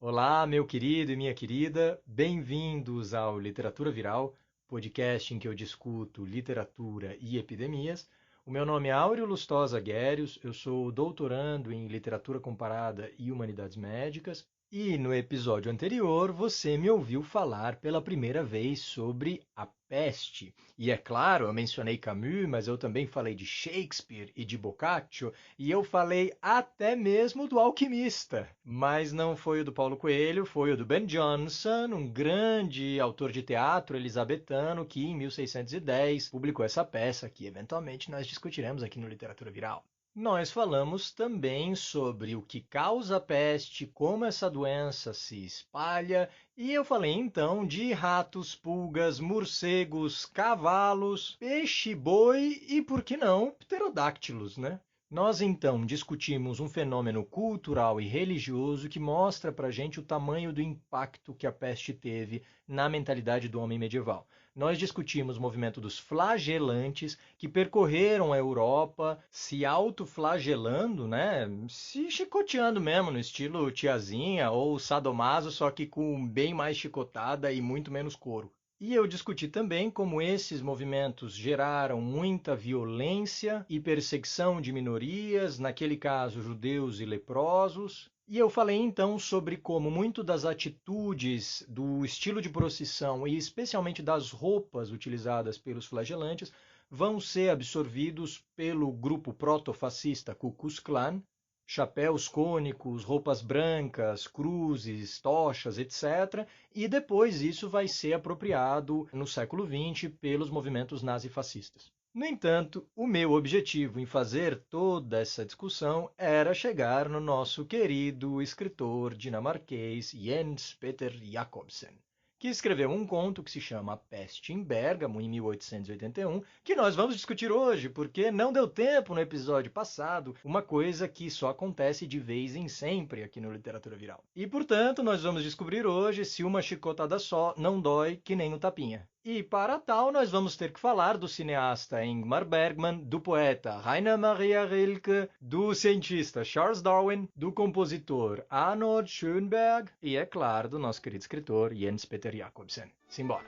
Olá, meu querido e minha querida, bem-vindos ao Literatura Viral, podcast em que eu discuto literatura e epidemias. O meu nome é Áureo Lustosa Guérios, eu sou doutorando em Literatura Comparada e Humanidades Médicas, e no episódio anterior você me ouviu falar pela primeira vez sobre a peste. E é claro, eu mencionei Camus, mas eu também falei de Shakespeare e de Boccaccio, e eu falei até mesmo do Alquimista, mas não foi o do Paulo Coelho, foi o do Ben Jonson, um grande autor de teatro elisabetano que em 1610 publicou essa peça que eventualmente nós discutiremos aqui no Literatura Viral. Nós falamos também sobre o que causa a peste, como essa doença se espalha, e eu falei então de ratos, pulgas, morcegos, cavalos, peixe-boi e, por que não, pterodáctilos, né? Nós então discutimos um fenômeno cultural e religioso que mostra para a gente o tamanho do impacto que a peste teve na mentalidade do homem medieval. Nós discutimos o movimento dos flagelantes que percorreram a Europa se autoflagelando, né? Se chicoteando mesmo, no estilo tiazinha ou sadomaso, só que com bem mais chicotada e muito menos couro. E eu discuti também como esses movimentos geraram muita violência e perseguição de minorias, naquele caso judeus e leprosos. E eu falei então sobre como muito das atitudes, do estilo de procissão e especialmente das roupas utilizadas pelos flagelantes vão ser absorvidos pelo grupo proto-fascista Ku Klux Klan, chapéus cônicos, roupas brancas, cruzes, tochas, etc. E depois isso vai ser apropriado no século XX pelos movimentos nazifascistas. No entanto, o meu objetivo em fazer toda essa discussão era chegar no nosso querido escritor dinamarquês Jens Peter Jacobsen, que escreveu um conto que se chama A Peste em Bérgamo, em 1881, que nós vamos discutir hoje, porque não deu tempo no episódio passado, uma coisa que só acontece de vez em sempre aqui no Literatura Viral. E, portanto, nós vamos descobrir hoje se uma chicotada só não dói que nem um tapinha. E para tal, nós vamos ter que falar do cineasta Ingmar Bergman, do poeta Rainer Maria Rilke, do cientista Charles Darwin, do compositor Arnold Schönberg e, é claro, do nosso querido escritor Jens Peter Jacobsen. Simbora!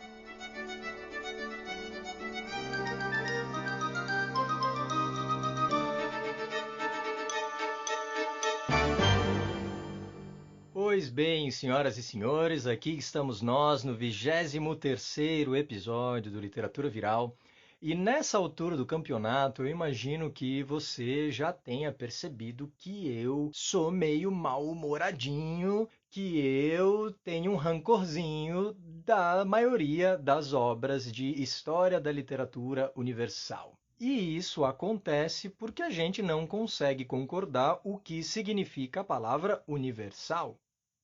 Pois bem, senhoras e senhores, aqui estamos nós no 23º episódio do Literatura Viral. E nessa altura do campeonato, eu imagino que você já tenha percebido que eu sou meio mal-humoradinho, que eu tenho um rancorzinho da maioria das obras de história da literatura universal. E isso acontece porque a gente não consegue concordar o que significa a palavra universal.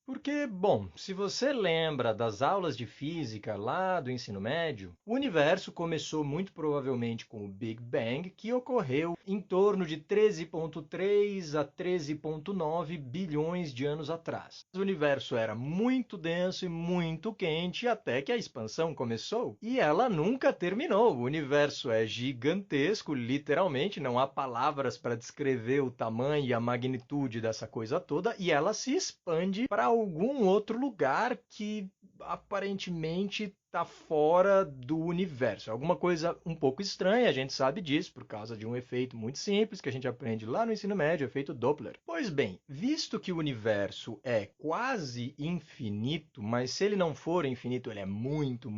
Porque, bom, se você lembra das aulas de física lá do ensino médio, o universo começou muito provavelmente com o Big Bang, que ocorreu em torno de 13,3 a 13,9 bilhões de anos atrás. O universo era muito denso e muito quente até que a expansão começou e ela nunca terminou. O universo é gigantesco, literalmente, não há palavras para descrever o tamanho e a magnitude dessa coisa toda, e ela se expande para algum outro lugar que aparentemente está fora do universo. Alguma coisa um pouco estranha, a gente sabe disso, por causa de um efeito muito simples que a gente aprende lá no ensino médio, o efeito Doppler. Pois bem, visto que o universo é quase infinito, mas se ele não for infinito, ele é muito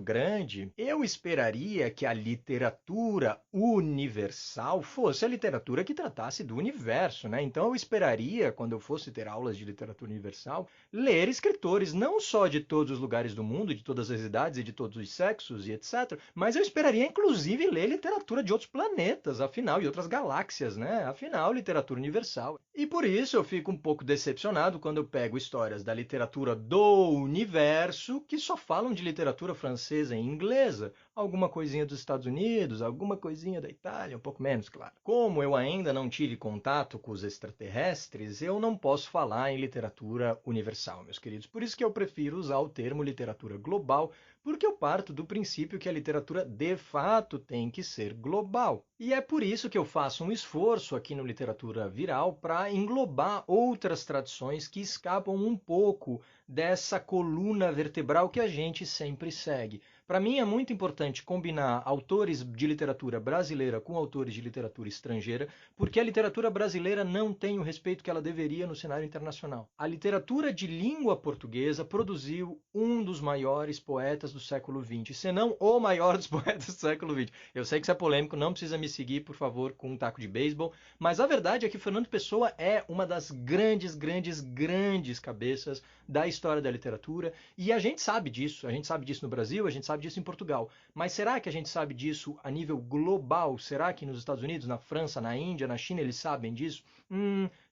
grande, eu esperaria que a literatura universal fosse a literatura que tratasse do universo, né? Então eu esperaria, quando eu fosse ter aulas de literatura universal, ler escritores não só de todos os lugares do mundo, de todas as idades e de todos os sexos e etc. Mas eu esperaria, inclusive, ler literatura de outros planetas, afinal, e outras galáxias, né? Afinal, literatura universal. E por isso eu fico um pouco decepcionado quando eu pego histórias da literatura do universo que só falam de literatura francesa e inglesa. alguma coisinha dos Estados Unidos, alguma coisinha da Itália, um pouco menos, claro. Como eu ainda não tive contato com os extraterrestres, eu não posso falar em literatura universal, meus queridos. Por isso que eu prefiro usar o termo literatura global, porque eu parto do princípio que a literatura de fato tem que ser global. E é por isso que eu faço um esforço aqui no Literatura Viral para englobar outras tradições que escapam um pouco dessa coluna vertebral que a gente sempre segue. Para mim é muito importante combinar autores de literatura brasileira com autores de literatura estrangeira, porque a literatura brasileira não tem o respeito que ela deveria no cenário internacional. A literatura de língua portuguesa produziu um dos maiores poetas do século XX, se não o maior dos poetas do século XX. Eu sei que isso é polêmico, não precisa me seguir, por favor, com um taco de beisebol, mas a verdade é que Fernando Pessoa é uma das grandes cabeças da história da literatura, e a gente sabe disso no Brasil, a gente sabe disso em Portugal. Mas será que a gente sabe disso a nível global? Será que nos Estados Unidos, na França, na Índia, na China, eles sabem disso?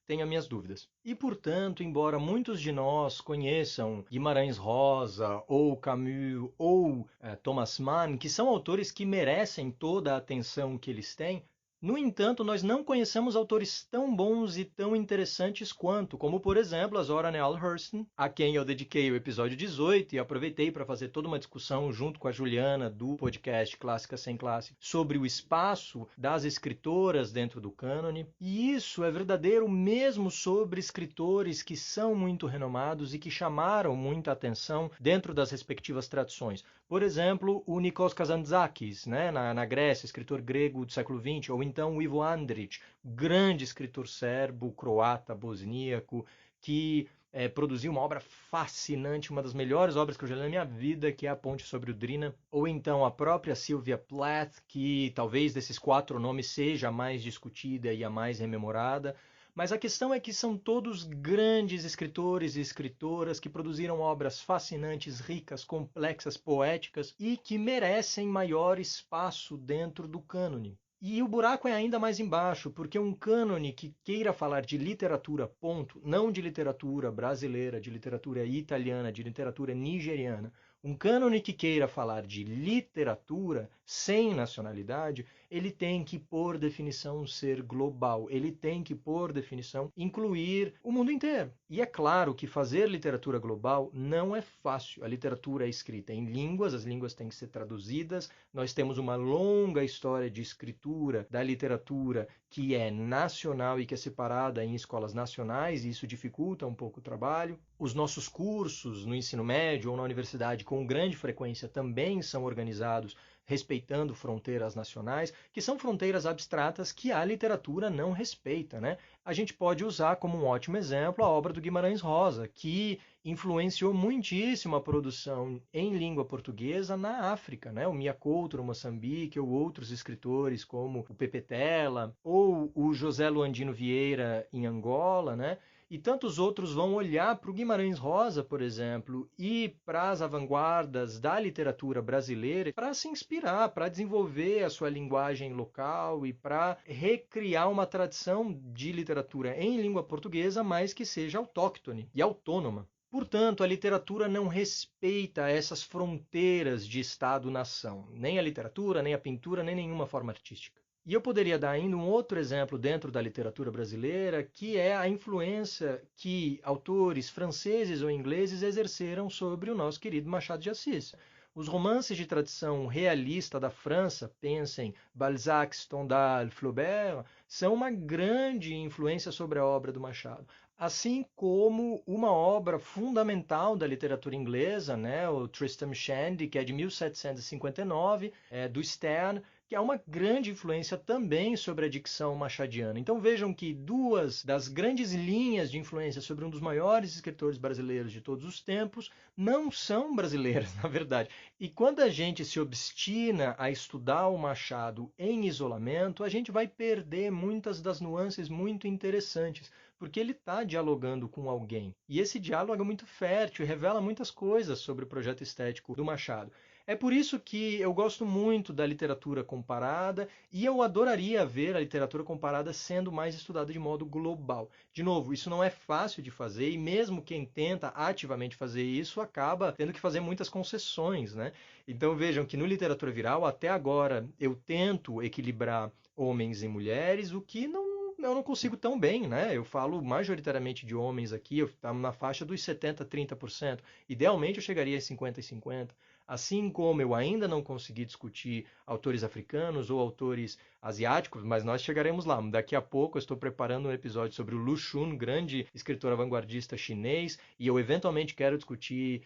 Tenho as minhas dúvidas. E, portanto, embora muitos de nós conheçam Guimarães Rosa, ou Camus, ou Thomas Mann, que são autores que merecem toda a atenção que eles têm, no entanto, nós não conhecemos autores tão bons e tão interessantes quanto, como por exemplo a Zora Neale Hurston, a quem eu dediquei o episódio 18 e aproveitei para fazer toda uma discussão junto com a Juliana do podcast Clássica Sem Classe sobre o espaço das escritoras dentro do cânone. E isso é verdadeiro mesmo sobre escritores que são muito renomados e que chamaram muita atenção dentro das respectivas tradições. Por exemplo, o Nikos Kazantzakis, né, na Grécia, escritor grego do século XX, ou então o Ivo Andrić, grande escritor sérvio, croata, bosníaco, que produziu uma obra fascinante, uma das melhores obras que eu já li na minha vida, que é A Ponte sobre o Drina, ou então a própria Sylvia Plath, que talvez desses 4 nomes seja a mais discutida e a mais rememorada. Mas a questão é que são todos grandes escritores e escritoras que produziram obras fascinantes, ricas, complexas, poéticas e que merecem maior espaço dentro do cânone. E o buraco é ainda mais embaixo, porque um cânone que queira falar de literatura, ponto, não de literatura brasileira, de literatura italiana, de literatura nigeriana, um cânone que queira falar de literatura sem nacionalidade, ele tem que, por definição, ser global. Ele tem que, por definição, incluir o mundo inteiro. E é claro que fazer literatura global não é fácil. A literatura é escrita em línguas, as línguas têm que ser traduzidas. Nós temos uma longa história de escritura da literatura que é nacional e que é separada em escolas nacionais, e isso dificulta um pouco o trabalho. Os nossos cursos no ensino médio ou na universidade, com grande frequência, também são organizados respeitando fronteiras nacionais, que são fronteiras abstratas que a literatura não respeita, né? A gente pode usar como um ótimo exemplo a obra do Guimarães Rosa, que influenciou muitíssimo a produção em língua portuguesa na África, né? O Mia Couto no Moçambique, ou outros escritores como o Pepe Tela, ou o José Luandino Vieira em Angola, né? E tantos outros vão olhar para o Guimarães Rosa, por exemplo, e para as vanguardas da literatura brasileira para se inspirar, para desenvolver a sua linguagem local e para recriar uma tradição de literatura em língua portuguesa, mas que seja autóctone e autônoma. Portanto, a literatura não respeita essas fronteiras de Estado-nação, nem a literatura, nem a pintura, nem nenhuma forma artística. E eu poderia dar ainda um outro exemplo dentro da literatura brasileira, que é a influência que autores franceses ou ingleses exerceram sobre o nosso querido Machado de Assis. Os romances de tradição realista da França, pensem Balzac, Stendhal, Flaubert, são uma grande influência sobre a obra do Machado. Assim como uma obra fundamental da literatura inglesa, né, o Tristram Shandy, que é de 1759, do Sterne, que é uma grande influência também sobre a dicção machadiana. Então vejam que 2 das grandes linhas de influência sobre um dos maiores escritores brasileiros de todos os tempos não são brasileiras, na verdade. E quando a gente se obstina a estudar o Machado em isolamento, a gente vai perder muitas das nuances muito interessantes, porque ele está dialogando com alguém. E esse diálogo é muito fértil e revela muitas coisas sobre o projeto estético do Machado. É por isso que eu gosto muito da literatura comparada e eu adoraria ver a literatura comparada sendo mais estudada de modo global. De novo, isso não é fácil de fazer e mesmo quem tenta ativamente fazer isso acaba tendo que fazer muitas concessões, né? Então vejam que no literatura viral, até agora, eu tento equilibrar homens e mulheres, o que eu não consigo tão bem, né? Eu falo majoritariamente de homens aqui, eu estamos na faixa dos 70, 30%. Idealmente eu chegaria a 50 e 50. Assim como eu ainda não consegui discutir autores africanos ou autores asiáticos, mas nós chegaremos lá. Daqui a pouco eu estou preparando um episódio sobre o Lu Xun, grande escritor vanguardista chinês, e eu eventualmente quero discutir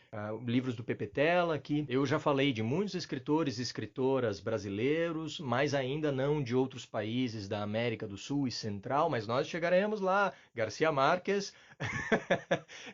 livros do Pepe Tela, que eu já falei de muitos escritores e escritoras brasileiros, mas ainda não de outros países da América do Sul e Central, mas nós chegaremos lá. Garcia Marques,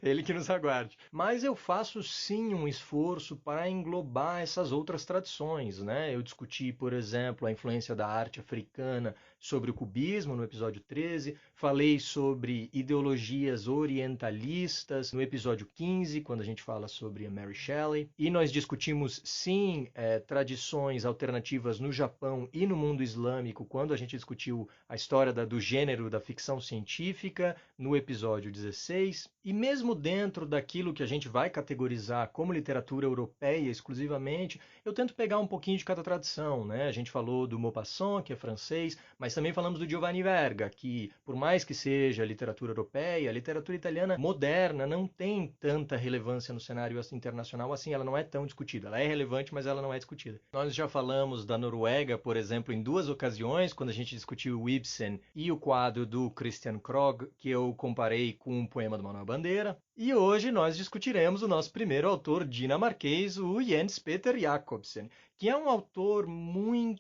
ele que nos aguarde. Mas eu faço sim um esforço para englobar essas outras tradições, né? Eu discuti, por exemplo, a influência da arte africana sobre o cubismo no episódio 13, falei sobre ideologias orientalistas no episódio 15, quando a gente fala sobre a Mary Shelley, e nós discutimos sim tradições alternativas no Japão e no mundo islâmico, quando a gente discutiu a história do gênero da ficção científica no episódio 16, e mesmo dentro daquilo que a gente vai categorizar como literatura europeia exclusivamente, eu tento pegar um pouquinho de cada tradição, né? A gente falou do Maupassant, que é francês, mas também falamos do Giovanni Verga, que por mais que seja literatura europeia, a literatura italiana moderna não tem tanta relevância no cenário internacional assim, ela não é tão discutida. Ela é relevante, mas ela não é discutida. Nós já falamos da Noruega, por exemplo, em duas ocasiões, quando a gente discutiu o Ibsen e o quadro do Christian Krog, que eu comparei com um poema do Manuel Bandeira. E hoje nós discutiremos o nosso primeiro autor dinamarquês, o Jens Peter Jacobsen, que é um autor muito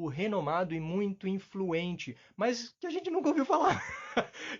renomado e muito influente, mas que a gente nunca ouviu falar,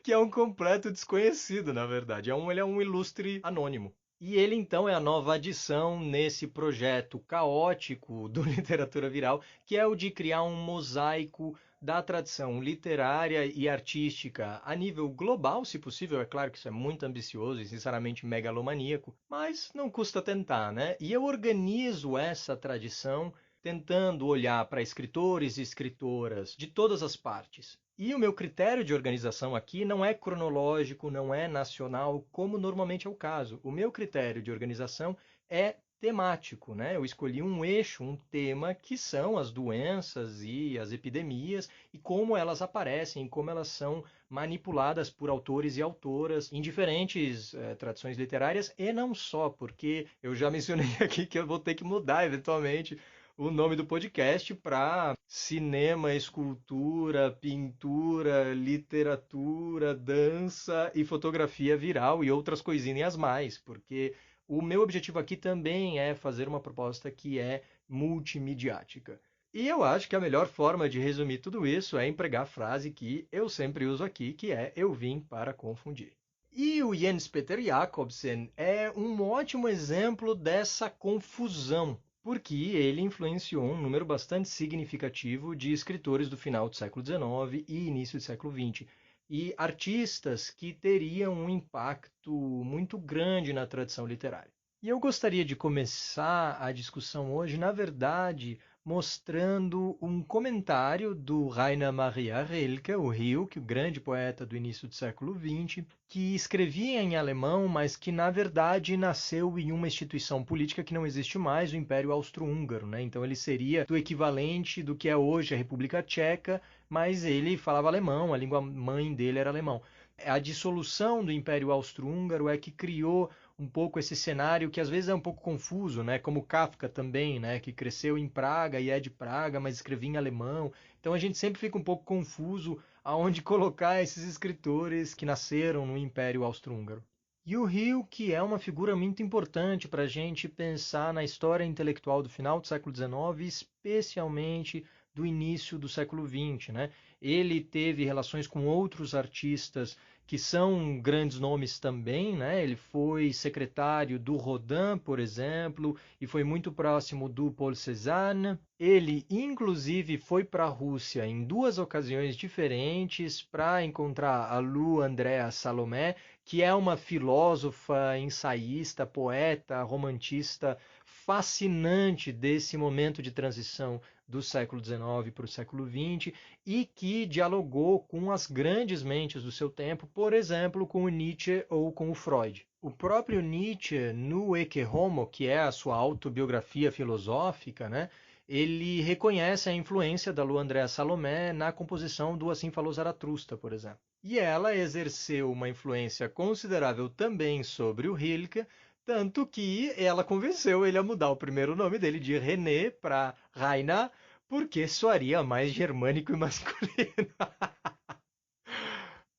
que é um completo desconhecido, na verdade. Ele é um ilustre anônimo. E ele, então, é a nova adição nesse projeto caótico do Literatura Viral, que é o de criar um mosaico da tradição literária e artística a nível global, se possível. É claro que isso é muito ambicioso e, sinceramente, megalomaníaco, mas não custa tentar, né? E eu organizo essa tradição tentando olhar para escritores e escritoras de todas as partes. E o meu critério de organização aqui não é cronológico, não é nacional, como normalmente é o caso. O meu critério de organização é temático, né? Eu escolhi um eixo, um tema, que são as doenças e as epidemias e como elas aparecem, como elas são manipuladas por autores e autoras em diferentes tradições literárias e não só, porque eu já mencionei aqui que eu vou ter que mudar eventualmente o nome do podcast para cinema, escultura, pintura, literatura, dança e fotografia viral e outras coisinhas mais, porque o meu objetivo aqui também é fazer uma proposta que é multimediática. E eu acho que a melhor forma de resumir tudo isso é empregar a frase que eu sempre uso aqui, que é eu vim para confundir. E o Jens Peter Jacobsen é um ótimo exemplo dessa confusão, porque ele influenciou um número bastante significativo de escritores do final do século XIX e início do século XX, e artistas que teriam um impacto muito grande na tradição literária. E eu gostaria de começar a discussão hoje, na verdade, mostrando um comentário do Rainer Maria Rilke, o Rilke, o grande poeta do início do século XX, que escrevia em alemão, mas que na verdade nasceu em uma instituição política que não existe mais, o Império Austro-Húngaro, né? Então ele seria do equivalente do que é hoje a República Tcheca, mas ele falava alemão, a língua mãe dele era alemão. A dissolução do Império Austro-Húngaro é que criou um pouco esse cenário que às vezes é um pouco confuso, né? Como Kafka também, né? Que cresceu em Praga e é de Praga, mas escrevia em alemão. Então a gente sempre fica um pouco confuso aonde colocar esses escritores que nasceram no Império Austro-Húngaro. E o Rilke é uma figura muito importante para a gente pensar na história intelectual do final do século XIX, especialmente do início do século XX, né? Ele teve relações com outros artistas que são grandes nomes também, né? Ele foi secretário do Rodin, por exemplo, e foi muito próximo do Paul Cézanne. Ele, inclusive, foi para a Rússia em duas ocasiões diferentes para encontrar a Lou Andrea Salomé, que é uma filósofa, ensaísta, poeta, romantista fascinante desse momento de transição do século XIX para o século XX e que dialogou com as grandes mentes do seu tempo, por exemplo, com o Nietzsche ou com o Freud. O próprio Nietzsche, no Ecce Homo, que é a sua autobiografia filosófica, né, ele reconhece a influência da Lou Andrea Salomé na composição do Assim Falou Zaratustra, por exemplo. E ela exerceu uma influência considerável também sobre o Rilke, tanto que ela convenceu ele a mudar o primeiro nome dele de René para Rainer, porque soaria mais germânico e masculino.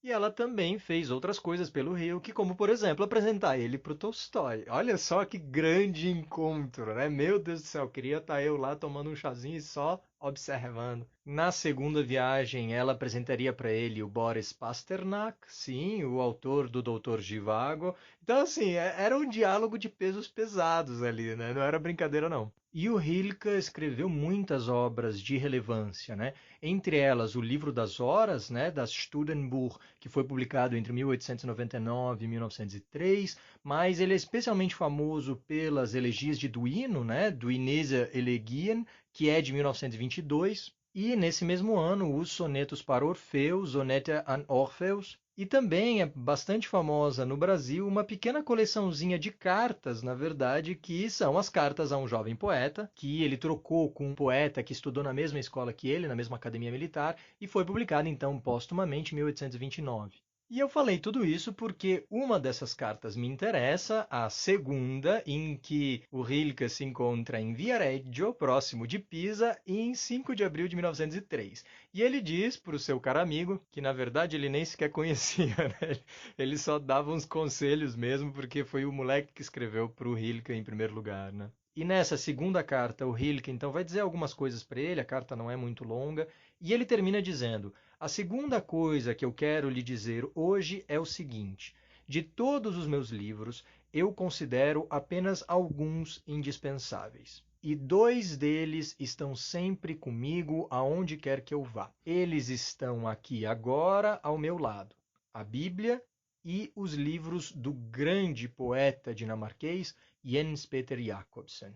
E ela também fez outras coisas pelo Rilke, como, por exemplo, apresentar ele para o Tolstói. Olha só que grande encontro, né? Meu Deus do céu, queria estar eu lá tomando um chazinho e só observando. Na segunda viagem, ela apresentaria para ele o Boris Pasternak, sim, o autor do Doutor Zhivago. Então, assim, era um diálogo de pesos pesados ali, né? Não era brincadeira, não. E o Rilke escreveu muitas obras de relevância, né? Entre elas, o Livro das Horas, né, das Studenbuch, que foi publicado entre 1899 e 1903, mas ele é especialmente famoso pelas elegias de Duino, né, Duinese Elegien, que é de 1922, e nesse mesmo ano os sonetos para Orfeu, Sonete an Orpheus, e também é bastante famosa no Brasil uma pequena coleçãozinha de cartas, na verdade, que são as cartas a um jovem poeta, que ele trocou com um poeta que estudou na mesma escola que ele, na mesma academia militar, e foi publicada então póstumamente em 1829. E eu falei tudo isso porque uma dessas cartas me interessa, a segunda, em que o Rilke se encontra em Viareggio, próximo de Pisa, em 5 de abril de 1903. E ele diz para o seu caro amigo, que na verdade ele nem sequer conhecia, né? Ele só dava uns conselhos mesmo, porque foi o moleque que escreveu para o Rilke em primeiro lugar, né? E nessa segunda carta, o Rilke então vai dizer algumas coisas para ele, a carta não é muito longa, e ele termina dizendo: a segunda coisa que eu quero lhe dizer hoje é o seguinte: de todos os meus livros, eu considero apenas alguns indispensáveis. E dois deles estão sempre comigo aonde quer que eu vá. Eles estão aqui agora ao meu lado: a Bíblia e os livros do grande poeta dinamarquês Jens Peter Jacobsen.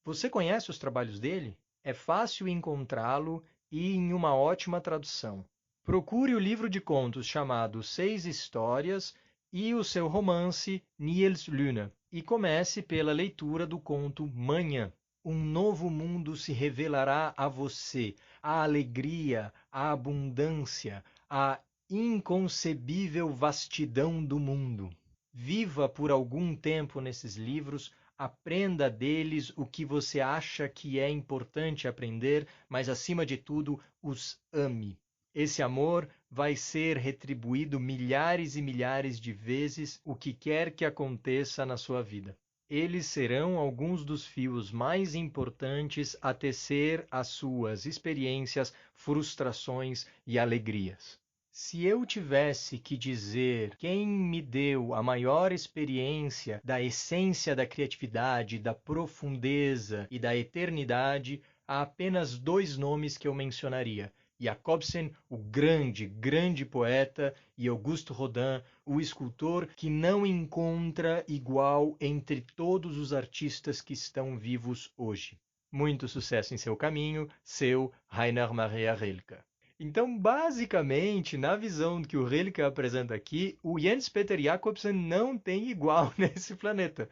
Você conhece os trabalhos dele? É fácil encontrá-lo e em uma ótima tradução. Procure o livro de contos chamado Seis Histórias e o seu romance Niels Lune e comece pela leitura do conto Manhã. Um novo mundo se revelará a você, a alegria, a abundância, a inconcebível vastidão do mundo. Viva por algum tempo nesses livros, aprenda deles o que você acha que é importante aprender, mas acima de tudo, os ame. Esse amor vai ser retribuído milhares e milhares de vezes o que quer que aconteça na sua vida. Eles serão alguns dos fios mais importantes a tecer as suas experiências, frustrações e alegrias. Se eu tivesse que dizer quem me deu a maior experiência da essência da criatividade, da profundeza e da eternidade, há apenas dois nomes que eu mencionaria: Jacobsen, o grande, grande poeta, e Auguste Rodin, o escultor que não encontra igual entre todos os artistas que estão vivos hoje. Muito sucesso em seu caminho, seu Rainer Maria Rilke. Então, basicamente, na visão que o Rilke apresenta aqui, o Jens Peter Jacobsen não tem igual nesse planeta.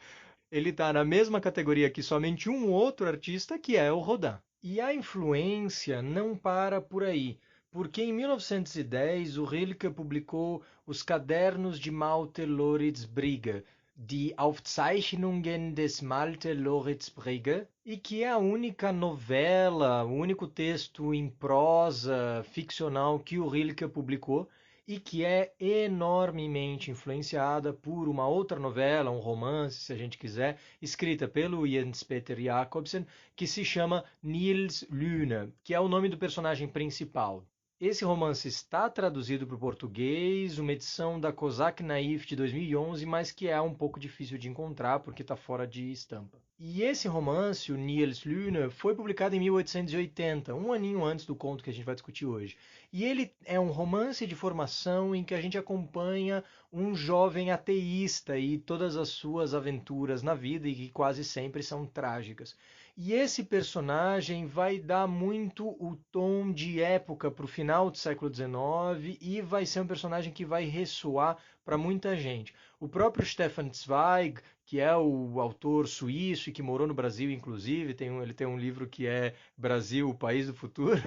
Ele está na mesma categoria que somente um outro artista, que é o Rodin. E a influência não para por aí, porque em 1910 o Rilke publicou os Cadernos de Malte Loritz Brigge, Die Aufzeichnungen des Malte Loritz Brigge, e que é a única novela, o único texto em prosa ficcional que o Rilke publicou, e que é enormemente influenciada por uma outra novela, um romance, se a gente quiser, escrita pelo Jens Peter Jacobsen, que se chama Niels Lune, que é o nome do personagem principal. Esse romance está traduzido para o português, uma edição da Cosac Naif de 2011, mas que é um pouco difícil de encontrar porque está fora de estampa. E esse romance, o Niels Lune, foi publicado em 1880, um aninho antes do conto que a gente vai discutir hoje. E ele é um romance de formação em que a gente acompanha um jovem ateísta e todas as suas aventuras na vida, e que quase sempre são trágicas. E esse personagem vai dar muito o tom de época para o final do século XIX e vai ser um personagem que vai ressoar para muita gente. O próprio Stefan Zweig, que é o autor suíço e que morou no Brasil, inclusive, ele tem um livro que é Brasil, o País do Futuro,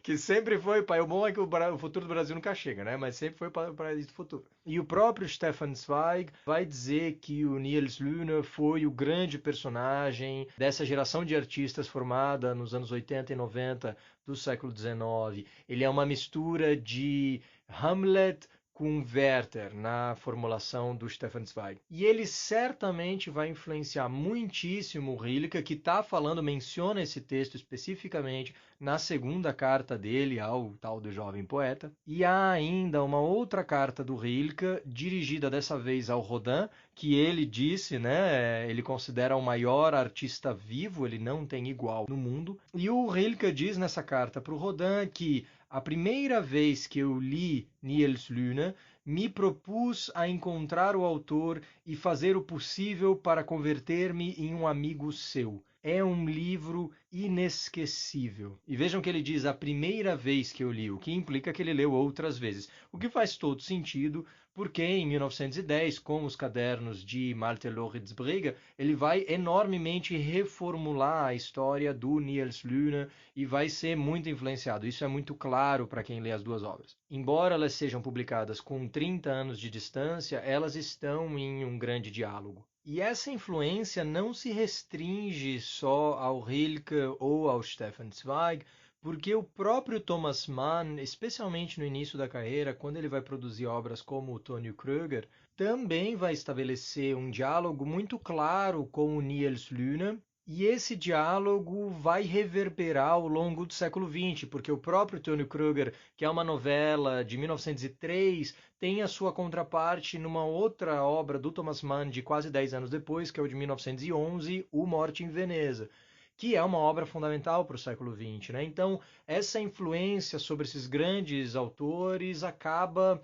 que sempre foi, o bom é que o futuro do Brasil nunca chega, né? Mas sempre foi para o País do Futuro. E o próprio Stefan Zweig vai dizer que o Niels Lune foi o grande personagem dessa geração de artistas formada nos anos 80 e 90 do século XIX. Ele é uma mistura de Hamlet com Werther na formulação do Stefan Zweig. E ele certamente vai influenciar muitíssimo o Rilke, que está falando, menciona esse texto especificamente na segunda carta dele ao tal do jovem poeta. E há ainda uma outra carta do Rilke, dirigida dessa vez ao Rodin, que ele disse, né, ele considera o maior artista vivo, ele não tem igual no mundo. E o Rilke diz nessa carta para o Rodin que a primeira vez que eu li Niels Lune, me propus a encontrar o autor e fazer o possível para converter-me em um amigo seu. É um livro inesquecível. E vejam que ele diz a primeira vez que eu li, o que implica que ele leu outras vezes. O que faz todo sentido, porque em 1910, com os cadernos de Malte Loritz Brega, ele vai enormemente reformular a história do Niels Lune e vai ser muito influenciado. Isso é muito claro para quem lê as duas obras. Embora elas sejam publicadas com 30 anos de distância, elas estão em um grande diálogo. E essa influência não se restringe só ao Rilke ou ao Stefan Zweig, porque o próprio Thomas Mann, especialmente no início da carreira, quando ele vai produzir obras como o Tonio Kröger, também vai estabelecer um diálogo muito claro com o Niels Lune, e esse diálogo vai reverberar ao longo do século XX, porque o próprio Tonio Kröger, que é uma novela de 1903, tem a sua contraparte numa outra obra do Thomas Mann de quase 10 anos depois, que é o de 1911, O Morte em Veneza, que é uma obra fundamental para o século XX, né? Então, essa influência sobre esses grandes autores acaba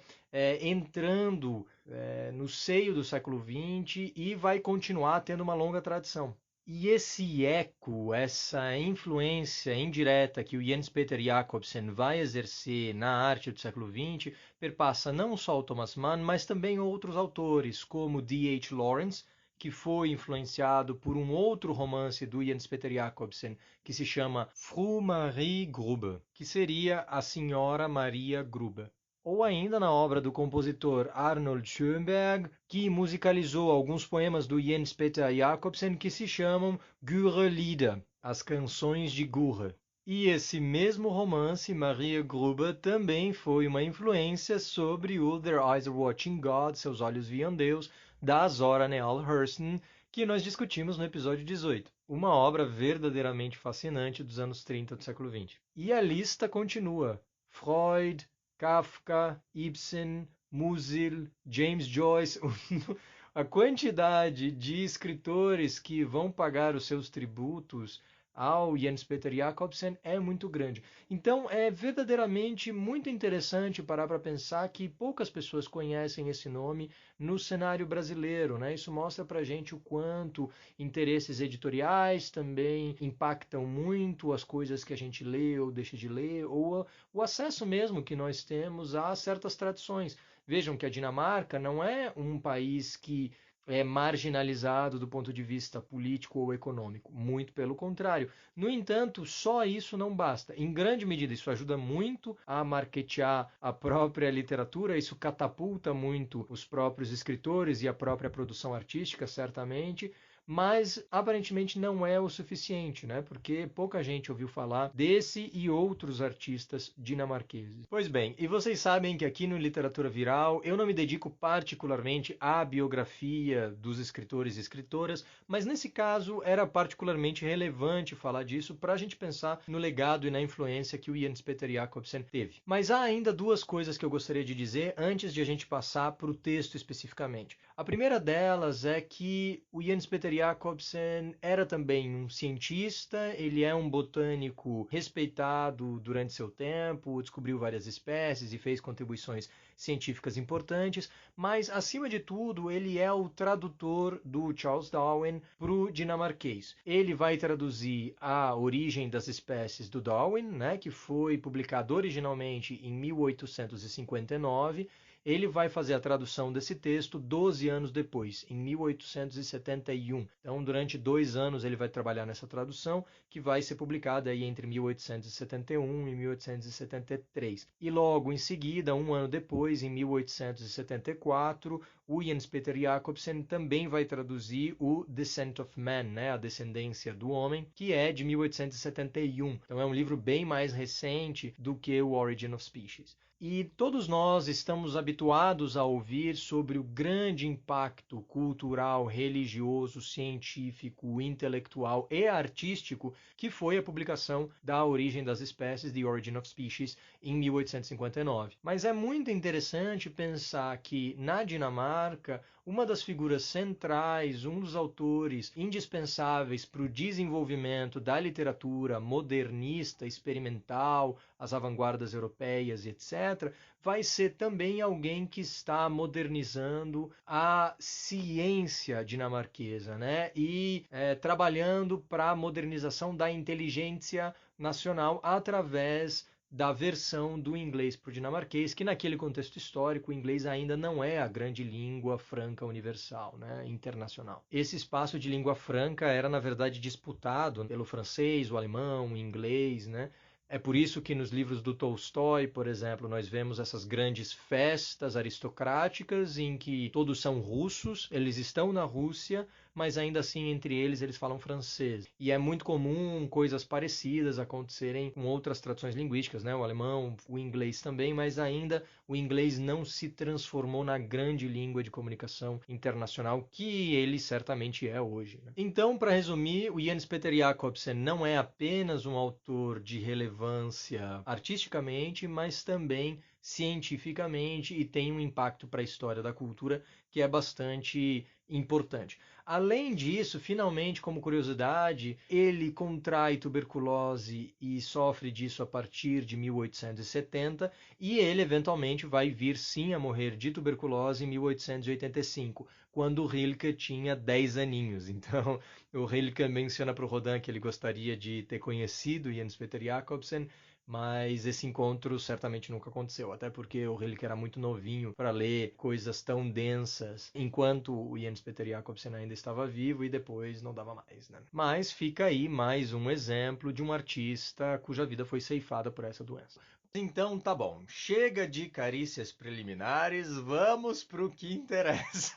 entrando no seio do século XX e vai continuar tendo uma longa tradição. E esse eco, essa influência indireta que o Jens Peter Jacobsen vai exercer na arte do século XX perpassa não só o Thomas Mann, mas também outros autores, como D.H. Lawrence, que foi influenciado por um outro romance do Jens Peter Jacobsen, que se chama Frau Marie Grube, que seria a Senhora Maria Grube. Ou ainda na obra do compositor Arnold Schoenberg, que musicalizou alguns poemas do Jens Peter Jacobsen que se chamam Göre-Lieder, as canções de Göre. E esse mesmo romance, Maria Grube, também foi uma influência sobre o Their Eyes Are Watching God, Seus Olhos Viam Deus, da Zora Neale Hurston, que nós discutimos no episódio 18. Uma obra verdadeiramente fascinante dos anos 30 do século XX. E a lista continua. Freud, Kafka, Ibsen, Musil, James Joyce, a quantidade de escritores que vão pagar os seus tributos ao Jens Peter Jacobsen é muito grande. Então é verdadeiramente muito interessante parar para pensar que poucas pessoas conhecem esse nome no cenário brasileiro, né? Isso mostra para a gente o quanto interesses editoriais também impactam muito as coisas que a gente lê ou deixa de ler, ou o acesso mesmo que nós temos a certas tradições. Vejam que a Dinamarca não é um país que é marginalizado do ponto de vista político ou econômico. Muito pelo contrário. No entanto, só isso não basta. Em grande medida, isso ajuda muito a marketear a própria literatura, isso catapulta muito os próprios escritores e a própria produção artística, certamente, mas aparentemente não é o suficiente, né? Porque pouca gente ouviu falar desse e outros artistas dinamarqueses. Pois bem, e vocês sabem que aqui no Literatura Viral eu não me dedico particularmente à biografia dos escritores e escritoras, mas nesse caso era particularmente relevante falar disso para a gente pensar no legado e na influência que o Jens Peter Jacobsen teve. Mas há ainda duas coisas que eu gostaria de dizer antes de a gente passar para o texto especificamente. A primeira delas é que o Jens Peter Jacobsen era também um cientista, ele é um botânico respeitado durante seu tempo, descobriu várias espécies e fez contribuições científicas importantes, mas acima de tudo ele é o tradutor do Charles Darwin para o dinamarquês. Ele vai traduzir A Origem das Espécies do Darwin, né, que foi publicado originalmente em 1859. Ele vai fazer a tradução desse texto 12 anos depois, em 1871. Então, durante 2 anos ele vai trabalhar nessa tradução, que vai ser publicada aí entre 1871 e 1873. E logo em seguida, um ano depois, em 1874, o Jens Peter Jacobsen também vai traduzir o Descent of Man, né, a descendência do homem, que é de 1871. Então é um livro bem mais recente do que o Origin of Species. E todos nós estamos habituados a ouvir sobre o grande impacto cultural, religioso, científico, intelectual e artístico que foi a publicação da Origem das Espécies, The Origin of Species, em 1859. Mas é muito interessante pensar que na Dinamarca, uma das figuras centrais, um dos autores indispensáveis para o desenvolvimento da literatura modernista, experimental, as vanguardas europeias, etc., vai ser também alguém que está modernizando a ciência dinamarquesa, né? E trabalhando para a modernização da inteligência nacional através da versão do inglês para o dinamarquês, que naquele contexto histórico o inglês ainda não é a grande língua franca universal, né, internacional. Esse espaço de língua franca era, na verdade, disputado pelo francês, o alemão, o inglês, né? É por isso que nos livros do Tolstói, por exemplo, nós vemos essas grandes festas aristocráticas em que todos são russos, eles estão na Rússia, mas ainda assim entre eles falam francês. E é muito comum coisas parecidas acontecerem com outras traduções linguísticas, né? O alemão, o inglês também, mas ainda o inglês não se transformou na grande língua de comunicação internacional que ele certamente é hoje, né? Então, para resumir, o Jens Peter Jacobsen não é apenas um autor de relevância artisticamente, mas também cientificamente e tem um impacto para a história da cultura que é bastante importante. Além disso, finalmente, como curiosidade, ele contrai tuberculose e sofre disso a partir de 1870 e ele eventualmente vai vir sim a morrer de tuberculose em 1885, quando o Rilke tinha 10 aninhos. Então, o Rilke menciona para o Rodin que ele gostaria de ter conhecido Jens Peter Jacobsen, mas esse encontro certamente nunca aconteceu, até porque o Rilke era muito novinho para ler coisas tão densas, enquanto o Jens Peter Jacobsen ainda estava vivo e depois não dava mais, né? Mas fica aí mais um exemplo de um artista cuja vida foi ceifada por essa doença. Então tá bom, chega de carícias preliminares, vamos pro que interessa,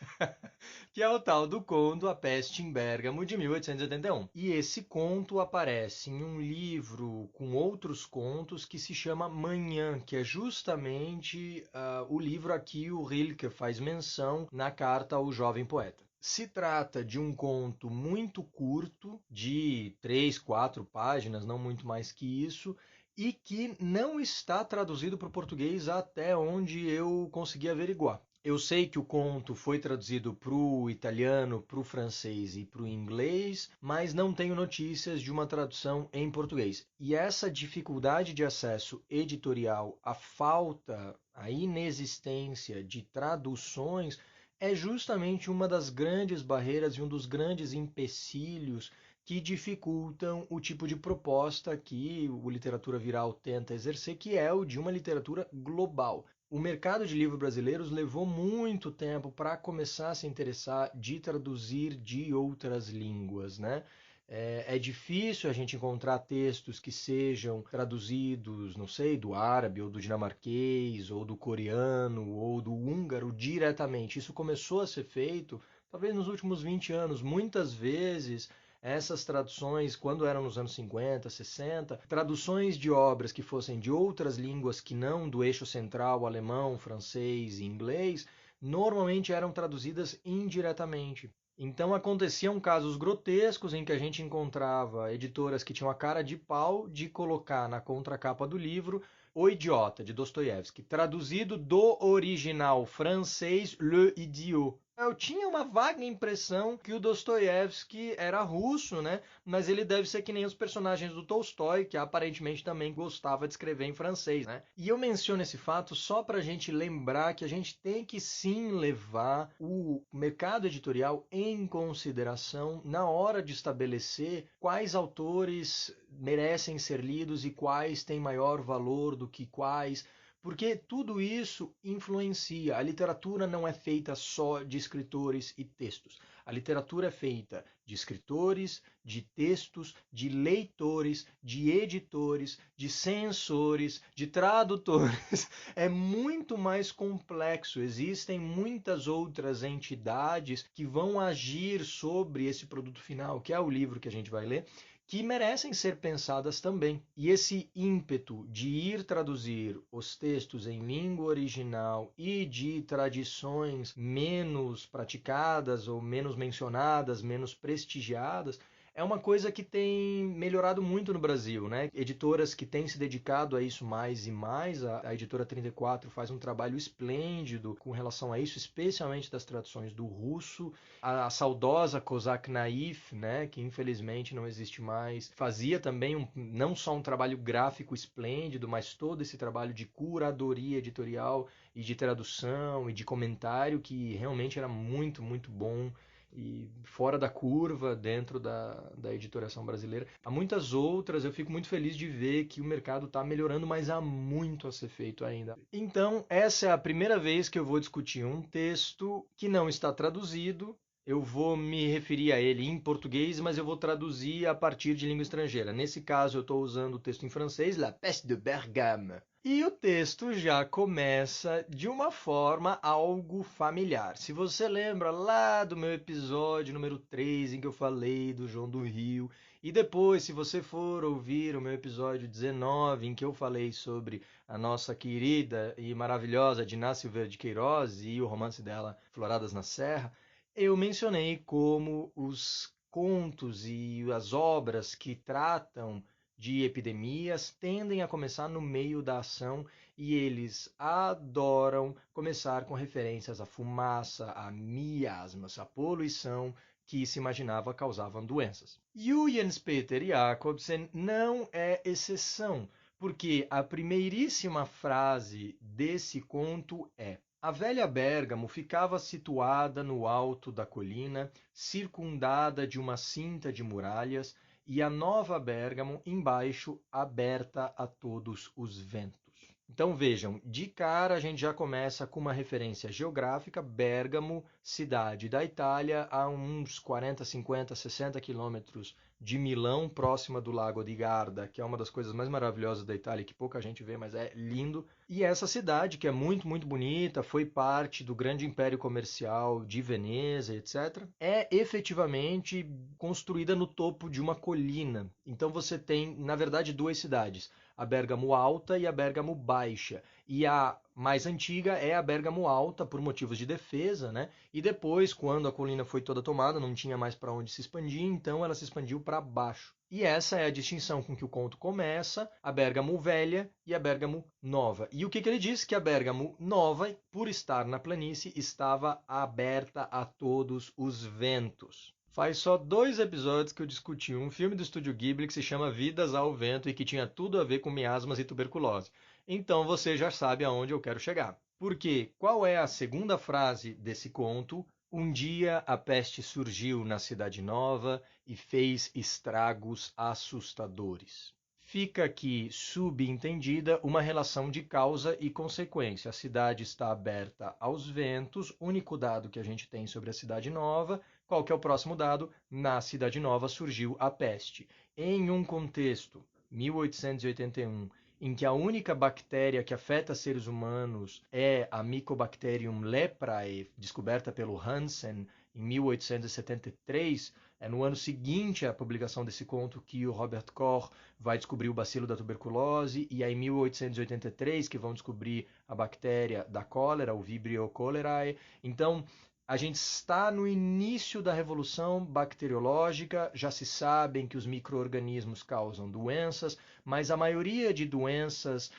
que é o tal do conto A Peste em Bérgamo de 1881. E esse conto aparece em um livro com outros contos que se chama Manhã, que é justamente o livro a que o Rilke faz menção na carta ao jovem poeta. Se trata de um conto muito curto, de 3, 4 páginas, não muito mais que isso, e que não está traduzido para o português até onde eu consegui averiguar. Eu sei que o conto foi traduzido para o italiano, para o francês e para o inglês, mas não tenho notícias de uma tradução em português. E essa dificuldade de acesso editorial, a falta, a inexistência de traduções é justamente uma das grandes barreiras e um dos grandes empecilhos que dificultam o tipo de proposta que o Literatura Viral tenta exercer, que é o de uma literatura global. O mercado de livros brasileiros levou muito tempo para começar a se interessar de traduzir de outras línguas, né? É difícil a gente encontrar textos que sejam traduzidos, não sei, do árabe ou do dinamarquês ou do coreano ou do húngaro diretamente. Isso começou a ser feito talvez nos últimos 20 anos. Muitas vezes essas traduções, quando eram nos anos 50, 60, traduções de obras que fossem de outras línguas que não do eixo central, alemão, francês e inglês, normalmente eram traduzidas indiretamente. Então aconteciam casos grotescos em que a gente encontrava editoras que tinham a cara de pau de colocar na contracapa do livro O Idiota, de Dostoiévski, traduzido do original francês Le Idiot. Eu tinha uma vaga impressão que o Dostoiévski era russo, né? Mas ele deve ser que nem os personagens do Tolstói, que aparentemente também gostava de escrever em francês, né? E eu menciono esse fato só para a gente lembrar que a gente tem que sim levar o mercado editorial em consideração na hora de estabelecer quais autores merecem ser lidos e quais têm maior valor do que quais, porque tudo isso influencia. A literatura não é feita só de escritores e textos. A literatura é feita de escritores, de textos, de leitores, de editores, de censores, de tradutores. É muito mais complexo. Existem muitas outras entidades que vão agir sobre esse produto final, que é o livro que a gente vai ler, que merecem ser pensadas também. E esse ímpeto de ir traduzir os textos em língua original e de tradições menos praticadas ou menos mencionadas, menos prestigiadas, é uma coisa que tem melhorado muito no Brasil, né? Editoras que têm se dedicado a isso mais e mais. A editora 34 faz um trabalho esplêndido com relação a isso, especialmente das traduções do russo. A saudosa Kozak Naif, né, que infelizmente não existe mais, fazia também não só um trabalho gráfico esplêndido, mas todo esse trabalho de curadoria editorial e de tradução e de comentário que realmente era muito, muito bom e fora da curva dentro da editoração brasileira. Há muitas outras, eu fico muito feliz de ver que o mercado está melhorando, mas há muito a ser feito ainda. Então, essa é a primeira vez que eu vou discutir um texto que não está traduzido. Eu vou me referir a ele em português, mas eu vou traduzir a partir de língua estrangeira. Nesse caso, eu estou usando o texto em francês, La Peste de Bergame. E o texto já começa de uma forma algo familiar. Se você lembra lá do meu episódio número 3, em que eu falei do João do Rio, e depois, se você for ouvir o meu episódio 19, em que eu falei sobre a nossa querida e maravilhosa Diná Silveira de Queiroz e o romance dela, Floradas na Serra, eu mencionei como os contos e as obras que tratam de epidemias tendem a começar no meio da ação e eles adoram começar com referências à fumaça, a miasmas, à poluição que se imaginava causavam doenças. E o Jens Peter Jacobsen não é exceção, porque a primeiríssima frase desse conto é: a velha Bérgamo ficava situada no alto da colina, circundada de uma cinta de muralhas, e a nova Bérgamo embaixo, aberta a todos os ventos. Então vejam, de cara a gente já começa com uma referência geográfica: Bérgamo, cidade da Itália, a uns 40, 50, 60 quilômetros de Milão, próxima do Lago di Garda, que é uma das coisas mais maravilhosas da Itália, que pouca gente vê, mas é lindo. E essa cidade, que é muito, muito bonita, foi parte do grande império comercial de Veneza, etc., é efetivamente construída no topo de uma colina. Então você tem, na verdade, duas cidades: a Bérgamo Alta e a Bérgamo Baixa. E a mais antiga é a Bérgamo Alta, por motivos de defesa, né? E depois, quando a colina foi toda tomada, não tinha mais para onde se expandir, então ela se expandiu para baixo. E essa é a distinção com que o conto começa: a Bérgamo Velha e a Bérgamo Nova. E o que ele diz? Que a Bérgamo Nova, por estar na planície, estava aberta a todos os ventos. Faz só 2 episódios que eu discuti um filme do Estúdio Ghibli que se chama Vidas ao Vento e que tinha tudo a ver com miasmas e tuberculose. Então você já sabe aonde eu quero chegar. Porque qual é a segunda frase desse conto? Um dia a peste surgiu na Cidade Nova e fez estragos assustadores. Fica aqui subentendida uma relação de causa e consequência. A cidade está aberta aos ventos, único dado que a gente tem sobre a Cidade Nova. Qual que é o próximo dado? Na Cidade Nova surgiu a peste. Em um contexto, 1881, em que a única bactéria que afeta seres humanos é a Mycobacterium leprae, descoberta pelo Hansen em 1873, é no ano seguinte à publicação desse conto que o Robert Koch vai descobrir o bacilo da tuberculose, e aí em 1883 que vão descobrir a bactéria da cólera, o Vibrio cholerae. Então, a gente está no início da revolução bacteriológica, já se sabem que os micro-organismos causam doenças, mas a maioria de doenças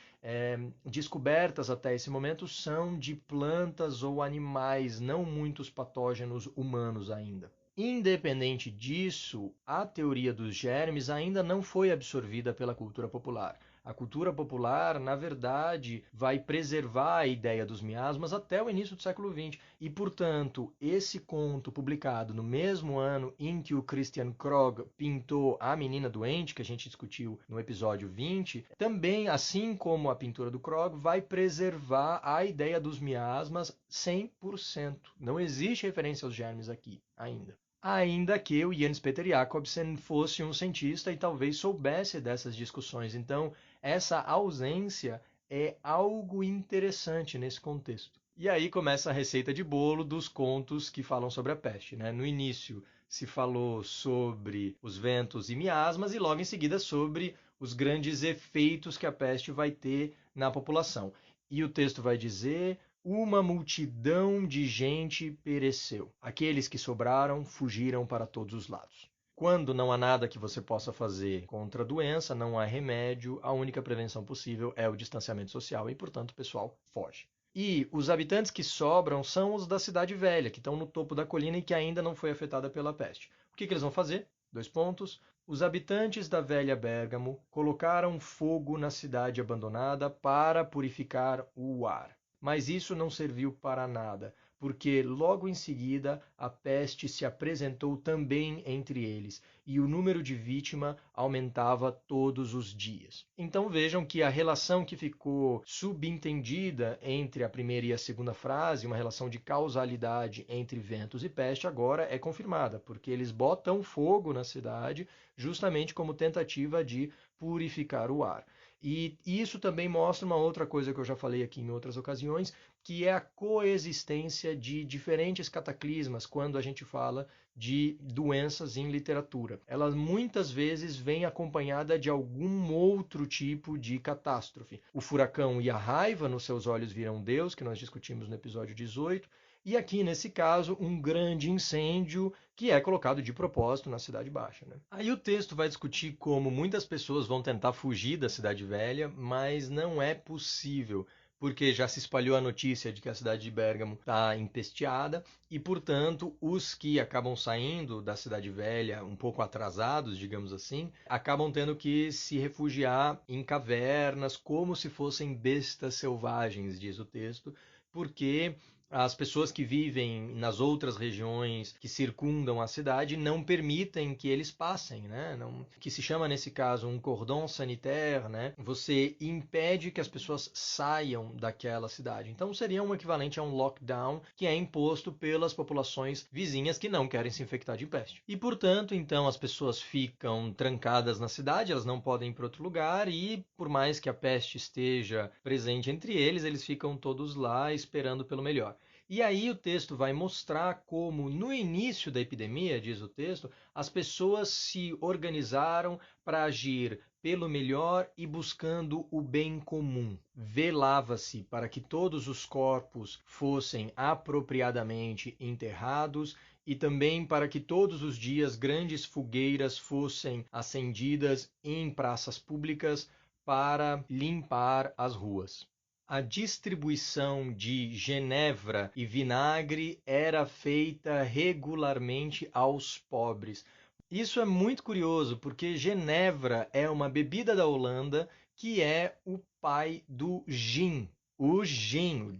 descobertas até esse momento são de plantas ou animais, não muitos patógenos humanos ainda. Independente disso, a teoria dos germes ainda não foi absorvida pela cultura popular. A cultura popular, na verdade, vai preservar a ideia dos miasmas até o início do século XX. E, portanto, esse conto publicado no mesmo ano em que o Christian Krog pintou A Menina Doente, que a gente discutiu no episódio 20, também, assim como a pintura do Krog, vai preservar a ideia dos miasmas 100%. Não existe referência aos germes aqui ainda. Ainda que o Jens Peter Jacobsen fosse um cientista e talvez soubesse dessas discussões. Então, essa ausência é algo interessante nesse contexto. E aí começa a receita de bolo dos contos que falam sobre a peste, né? No início se falou sobre os ventos e miasmas e logo em seguida sobre os grandes efeitos que a peste vai ter na população. E o texto vai dizer: uma multidão de gente pereceu. Aqueles que sobraram fugiram para todos os lados. Quando não há nada que você possa fazer contra a doença, não há remédio, a única prevenção possível é o distanciamento social e, portanto, o pessoal foge. E os habitantes que sobram são os da cidade velha, que estão no topo da colina e que ainda não foi afetada pela peste. O que eles vão fazer? 2 pontos. Os habitantes da velha Bérgamo colocaram fogo na cidade abandonada para purificar o ar. Mas isso não serviu para nada, porque logo em seguida a peste se apresentou também entre eles, e o número de vítimas aumentava todos os dias. Então vejam que a relação que ficou subentendida entre a primeira e a segunda frase, uma relação de causalidade entre ventos e peste, agora é confirmada, porque eles botam fogo na cidade justamente como tentativa de purificar o ar. E isso também mostra uma outra coisa que eu já falei aqui em outras ocasiões, que é a coexistência de diferentes cataclismas quando a gente fala de doenças em literatura. Ela muitas vezes vem acompanhada de algum outro tipo de catástrofe. O furacão e a raiva, nos seus olhos viram Deus, que nós discutimos no episódio 18, e aqui, nesse caso, um grande incêndio que é colocado de propósito na Cidade Baixa, né? Aí o texto vai discutir como muitas pessoas vão tentar fugir da Cidade Velha, mas não é possível, porque já se espalhou a notícia de que a cidade de Bérgamo está empesteada e, portanto, os que acabam saindo da Cidade Velha um pouco atrasados, digamos assim, acabam tendo que se refugiar em cavernas como se fossem bestas selvagens, diz o texto, porque as pessoas que vivem nas outras regiões que circundam a cidade não permitem que eles passem, né? Não, que se chama nesse caso um cordon sanitaire, né? Você impede que as pessoas saiam daquela cidade. Então seria um equivalente a um lockdown que é imposto pelas populações vizinhas que não querem se infectar de peste. E portanto, então as pessoas ficam trancadas na cidade, elas não podem ir para outro lugar e por mais que a peste esteja presente entre eles, eles ficam todos lá esperando pelo melhor. E aí o texto vai mostrar como, no início da epidemia, diz o texto, as pessoas se organizaram para agir pelo melhor e buscando o bem comum. Velava-se para que todos os corpos fossem apropriadamente enterrados e também para que todos os dias grandes fogueiras fossem acendidas em praças públicas para limpar as ruas. A distribuição de genevra e vinagre era feita regularmente aos pobres. Isso é muito curioso, porque genevra é uma bebida da Holanda que é o pai do gin. O gin,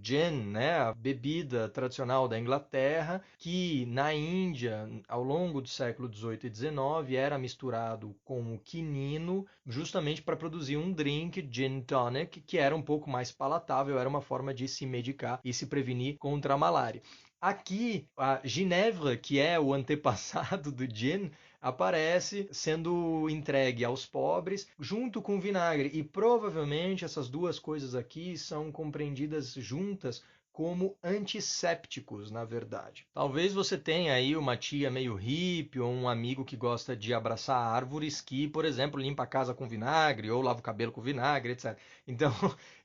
né, a bebida tradicional da Inglaterra, que na Índia, ao longo do século XVIII e XIX, era misturado com o quinino, justamente para produzir um drink, gin tonic, que era um pouco mais palatável, era uma forma de se medicar e se prevenir contra a malária. Aqui, a Ginevra, que é o antepassado do gin, aparece sendo entregue aos pobres junto com o vinagre. E provavelmente essas duas coisas aqui são compreendidas juntas como antissépticos, na verdade. Talvez você tenha aí uma tia meio hippie ou um amigo que gosta de abraçar árvores que, por exemplo, limpa a casa com vinagre ou lava o cabelo com vinagre, etc. Então,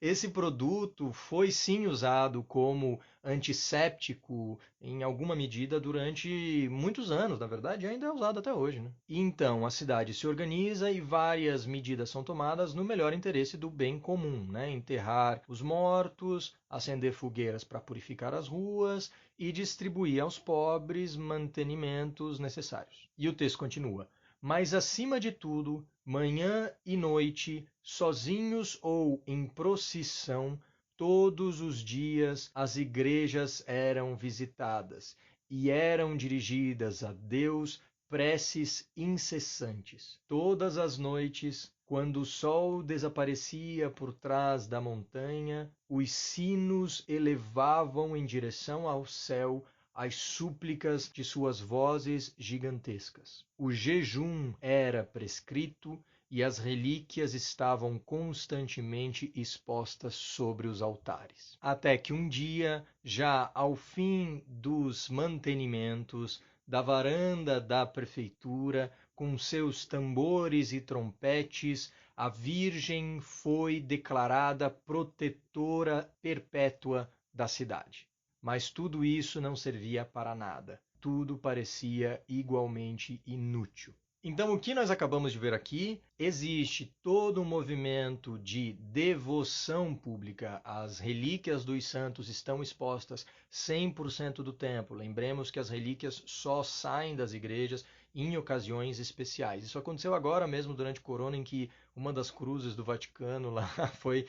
esse produto foi sim usado como antisséptico em alguma medida durante muitos anos, na verdade, ainda é usado até hoje, né? E então a cidade se organiza e várias medidas são tomadas no melhor interesse do bem comum, né? Enterrar os mortos, acender fogueiras para purificar as ruas e distribuir aos pobres mantenimentos necessários. E o texto continua: mas acima de tudo, manhã e noite, sozinhos ou em procissão, todos os dias as igrejas eram visitadas e eram dirigidas a Deus preces incessantes. Todas as noites, quando o sol desaparecia por trás da montanha, os sinos elevavam em direção ao céu as súplicas de suas vozes gigantescas. O jejum era prescrito e as relíquias estavam constantemente expostas sobre os altares. Até que um dia, já ao fim dos mantenimentos, da varanda da prefeitura, com seus tambores e trompetes, a Virgem foi declarada protetora perpétua da cidade. Mas tudo isso não servia para nada. Tudo parecia igualmente inútil. Então, o que nós acabamos de ver aqui, existe todo um movimento de devoção pública. As relíquias dos santos estão expostas 100% do tempo. Lembremos que as relíquias só saem das igrejas em ocasiões especiais. Isso aconteceu agora mesmo durante o corona, em que uma das cruzes do Vaticano lá foi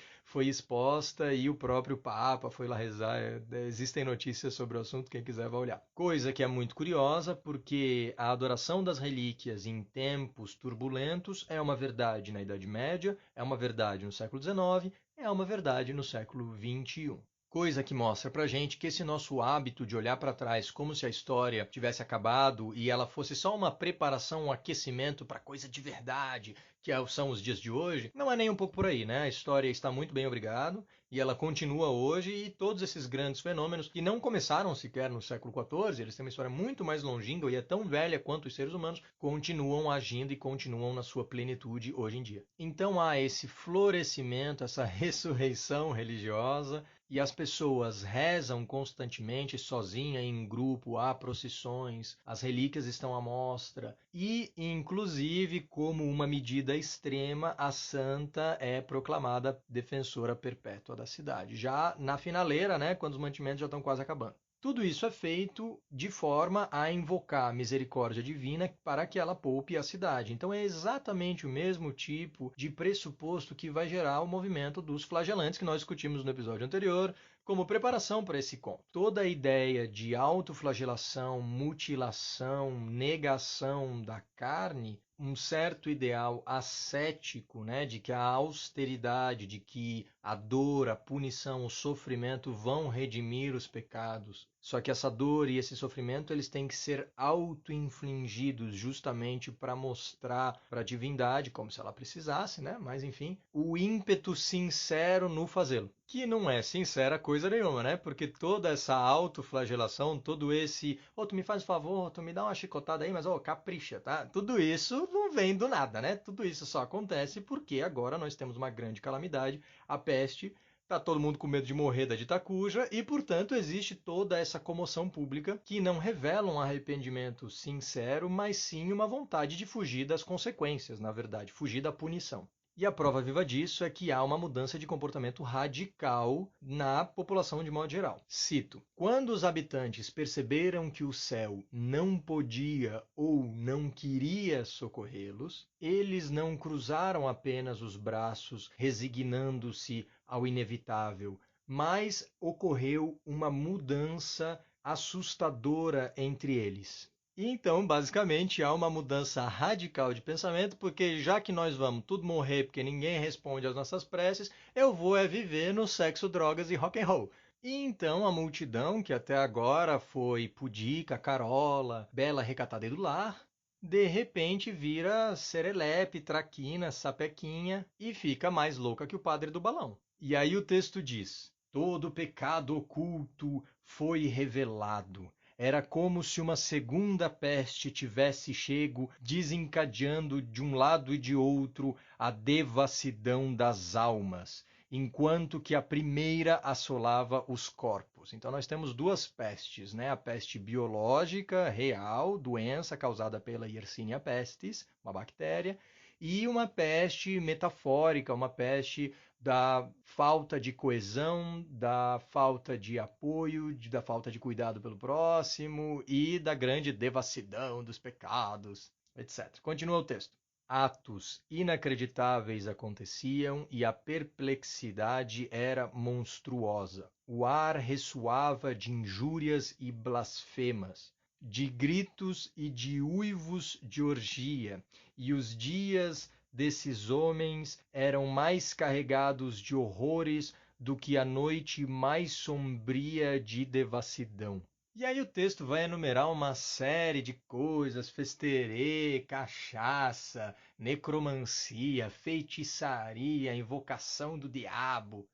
exposta e o próprio Papa foi lá rezar. Existem notícias sobre o assunto, quem quiser vai olhar. Coisa que é muito curiosa, porque a adoração das relíquias em tempos turbulentos é uma verdade na Idade Média, é uma verdade no século XIX, é uma verdade no século XXI. Coisa que mostra pra gente que esse nosso hábito de olhar para trás como se a história tivesse acabado e ela fosse só uma preparação, um aquecimento para coisa de verdade, que são os dias de hoje, não é nem um pouco por aí, né? A história está muito bem, obrigado, e ela continua hoje, e todos esses grandes fenômenos que não começaram sequer no século XIV, eles têm uma história muito mais longínqua e é tão velha quanto os seres humanos, continuam agindo e continuam na sua plenitude hoje em dia. Então há esse florescimento, essa ressurreição religiosa, e as pessoas rezam constantemente, sozinha, em grupo, há procissões, as relíquias estão à mostra e, inclusive, como uma medida extrema, a santa é proclamada defensora perpétua da cidade. Já na finaleira, né, quando os mantimentos já estão quase acabando. Tudo isso é feito de forma a invocar a misericórdia divina para que ela poupe a cidade. Então é exatamente o mesmo tipo de pressuposto que vai gerar o movimento dos flagelantes que nós discutimos no episódio anterior, como preparação para esse conto. Toda a ideia de autoflagelação, mutilação, negação da carne, um certo ideal ascético, né, de que a austeridade, de que a dor, a punição, o sofrimento vão redimir os pecados. Só que essa dor e esse sofrimento eles têm que ser auto-infligidos justamente para mostrar para a divindade, como se ela precisasse, né? Mas enfim, o ímpeto sincero no fazê-lo. Que não é sincera coisa nenhuma, né? Porque toda essa autoflagelação, todo esse, tu me faz um favor, tu me dá uma chicotada aí, mas capricha, tá? Tudo isso não vem do nada, né? Tudo isso só acontece porque agora nós temos uma grande calamidade, a peste. Tá todo mundo com medo de morrer da ditacuja e, portanto, existe toda essa comoção pública que não revela um arrependimento sincero, mas sim uma vontade de fugir das consequências, na verdade, fugir da punição. E a prova viva disso é que há uma mudança de comportamento radical na população de modo geral. Cito: quando os habitantes perceberam que o céu não podia ou não queria socorrê-los, eles não cruzaram apenas os braços, resignando-se ao inevitável, mas ocorreu uma mudança assustadora entre eles. E então, basicamente, há uma mudança radical de pensamento, porque já que nós vamos tudo morrer porque ninguém responde às nossas preces, eu vou viver no sexo, drogas e rock and roll. E então a multidão, que até agora foi pudica, carola, bela, recatada e do lar, de repente vira serelepe, traquina, sapequinha e fica mais louca que o padre do balão. E aí o texto diz: todo pecado oculto foi revelado. Era como se uma segunda peste tivesse chego, desencadeando de um lado e de outro a devassidão das almas, enquanto que a primeira assolava os corpos. Então nós temos duas pestes, né? A peste biológica, real, doença causada pela Yersinia pestis, uma bactéria, e uma peste metafórica, uma peste da falta de coesão, da falta de apoio, da falta de cuidado pelo próximo e da grande devassidão dos pecados, etc. Continua o texto. Atos inacreditáveis aconteciam e a perplexidade era monstruosa. O ar ressoava de injúrias e blasfemas, de gritos e de uivos de orgia, e os dias desses homens eram mais carregados de horrores do que a noite mais sombria de devassidão. E aí o texto vai enumerar uma série de coisas: festerê, cachaça, necromancia, feitiçaria, invocação do diabo.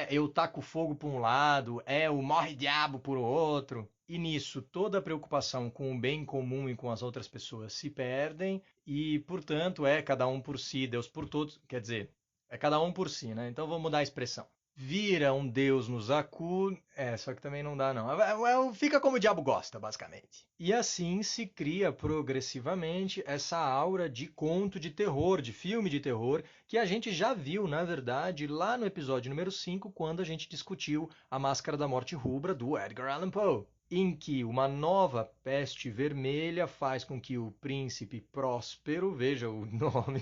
Eu taco fogo por um lado, o morre diabo por outro. E nisso toda a preocupação com o bem comum e com as outras pessoas se perdem e, portanto, é cada um por si, Deus por todos. Quer dizer, é cada um por si, né? Então vamos mudar a expressão. Vira um Deus nos acu. Só que também não dá, não. Fica como o diabo gosta, basicamente. E assim se cria progressivamente essa aura de conto de terror, de filme de terror, que a gente já viu, na verdade, lá no episódio número 5, quando a gente discutiu A Máscara da Morte Rubra, do Edgar Allan Poe, em que uma nova peste vermelha faz com que o príncipe Próspero, veja o nome,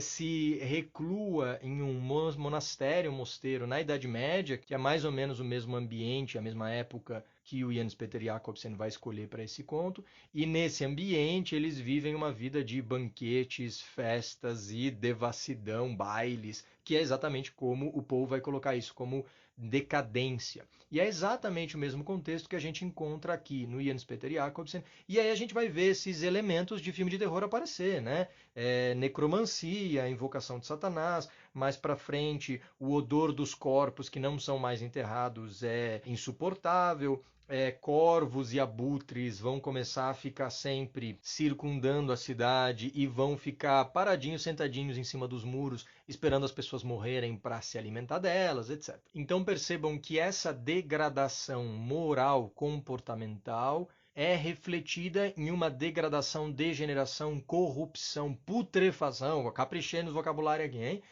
se reclua em um monastério, um mosteiro na Idade Média, que é mais ou menos o mesmo ambiente, a mesma época que o Jens Peter Jacobsen vai escolher para esse conto, e nesse ambiente eles vivem uma vida de banquetes, festas e devassidão, bailes, que é exatamente como o Poe vai colocar isso, como decadência. E é exatamente o mesmo contexto que a gente encontra aqui no Jens Peter Jacobsen, e aí a gente vai ver esses elementos de filme de terror aparecer, né? Necromancia, invocação de Satanás, mais para frente o odor dos corpos que não são mais enterrados é insuportável, corvos e abutres vão começar a ficar sempre circundando a cidade e vão ficar paradinhos, sentadinhos em cima dos muros, esperando as pessoas morrerem para se alimentar delas, etc. Então percebam que essa degradação moral comportamental é refletida em uma degradação, degeneração, corrupção, putrefação, caprichei no vocabulário aqui, hein?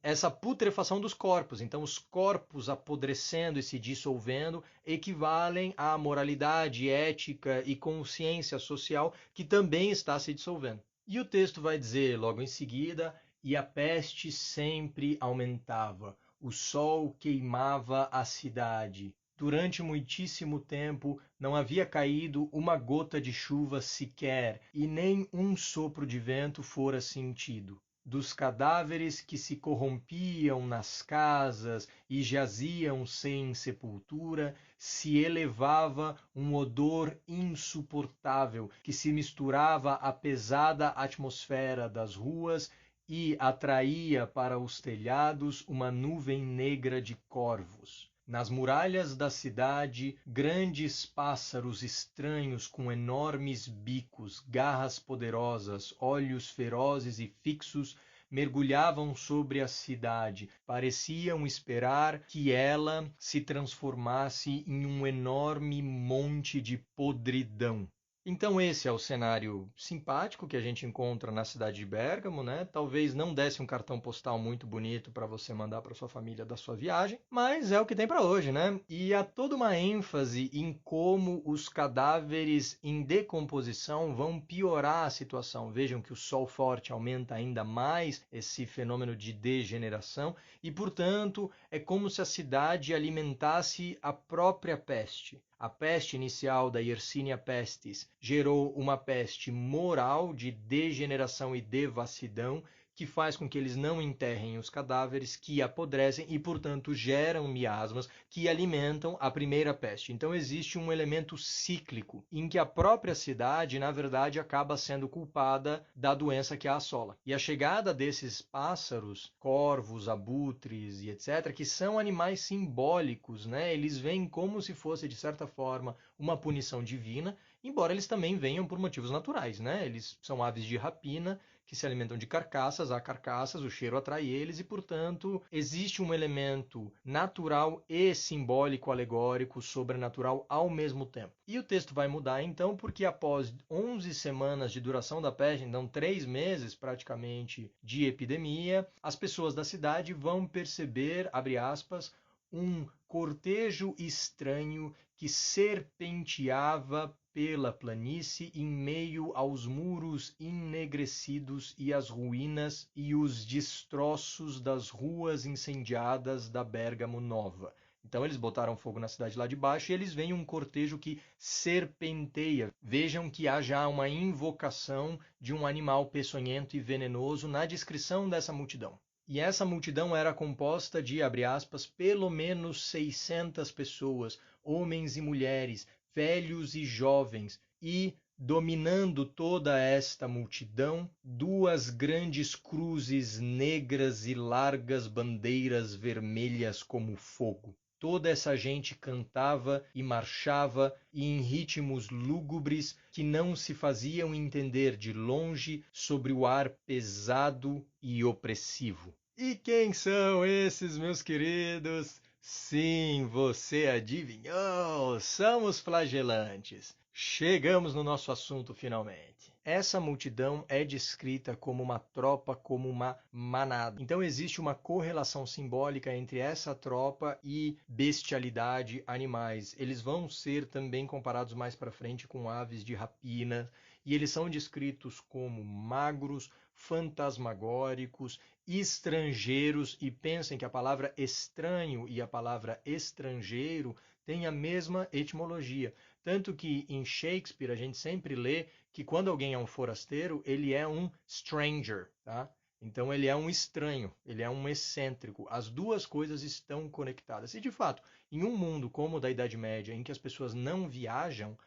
Essa putrefação dos corpos. Então, os corpos apodrecendo e se dissolvendo equivalem à moralidade, ética e consciência social que também está se dissolvendo. E o texto vai dizer logo em seguida: e a peste sempre aumentava, o sol queimava a cidade. Durante muitíssimo tempo não havia caído uma gota de chuva sequer, e nem um sopro de vento fora sentido. Dos cadáveres que se corrompiam nas casas e jaziam sem sepultura, se elevava um odor insuportável que se misturava à pesada atmosfera das ruas e atraía para os telhados uma nuvem negra de corvos. Nas muralhas da cidade, grandes pássaros estranhos com enormes bicos, garras poderosas, olhos ferozes e fixos mergulhavam sobre a cidade. Pareciam esperar que ela se transformasse em um enorme monte de podridão. Então esse é o cenário simpático que a gente encontra na cidade de Bérgamo, né? Talvez não desse um cartão postal muito bonito para você mandar para sua família da sua viagem, mas é o que tem para hoje, né? E há toda uma ênfase em como os cadáveres em decomposição vão piorar a situação. Vejam que o sol forte aumenta ainda mais esse fenômeno de degeneração e, portanto, é como se a cidade alimentasse a própria peste. A peste inicial da Yersinia pestis gerou uma peste moral de degeneração e devassidão que faz com que eles não enterrem os cadáveres, que apodrecem e, portanto, geram miasmas que alimentam a primeira peste. Então existe um elemento cíclico em que a própria cidade, na verdade, acaba sendo culpada da doença que a assola. E a chegada desses pássaros, corvos, abutres e etc., que são animais simbólicos, né? Eles vêm como se fosse, de certa forma, uma punição divina, embora eles também venham por motivos naturais, né? Eles são aves de rapina que se alimentam de carcaças, há carcaças, o cheiro atrai eles e, portanto, existe um elemento natural e simbólico, alegórico, sobrenatural ao mesmo tempo. E o texto vai mudar então porque após 11 semanas de duração da peste, então 3 meses praticamente de epidemia, as pessoas da cidade vão perceber, abre aspas, um cortejo estranho que serpenteava pela planície em meio aos muros ennegrecidos e as ruínas e os destroços das ruas incendiadas da Bérgamo Nova. Então eles botaram fogo na cidade lá de baixo e eles veem um cortejo que serpenteia. Vejam que há já uma invocação de um animal peçonhento e venenoso na descrição dessa multidão. E essa multidão era composta de, abre aspas, pelo menos 600 pessoas, homens e mulheres, velhos e jovens, e, dominando toda esta multidão, 2 grandes cruzes negras e largas bandeiras vermelhas como fogo. Toda essa gente cantava e marchava e em ritmos lúgubres que não se faziam entender de longe sobre o ar pesado e opressivo. E quem são esses, meus queridos? Sim, você adivinhou! São os flagelantes. Chegamos no nosso assunto finalmente. Essa multidão é descrita como uma tropa, como uma manada. Então existe uma correlação simbólica entre essa tropa e bestialidade, animais. Eles vão ser também comparados mais para frente com aves de rapina, e eles são descritos como magros, fantasmagóricos, estrangeiros, e pensem que a palavra estranho e a palavra estrangeiro têm a mesma etimologia. Tanto que em Shakespeare a gente sempre lê que quando alguém é um forasteiro, ele é um stranger, tá? Então ele é um estranho, ele é um excêntrico. As duas coisas estão conectadas. E de fato, em um mundo como o da Idade Média, em que as pessoas não viajam,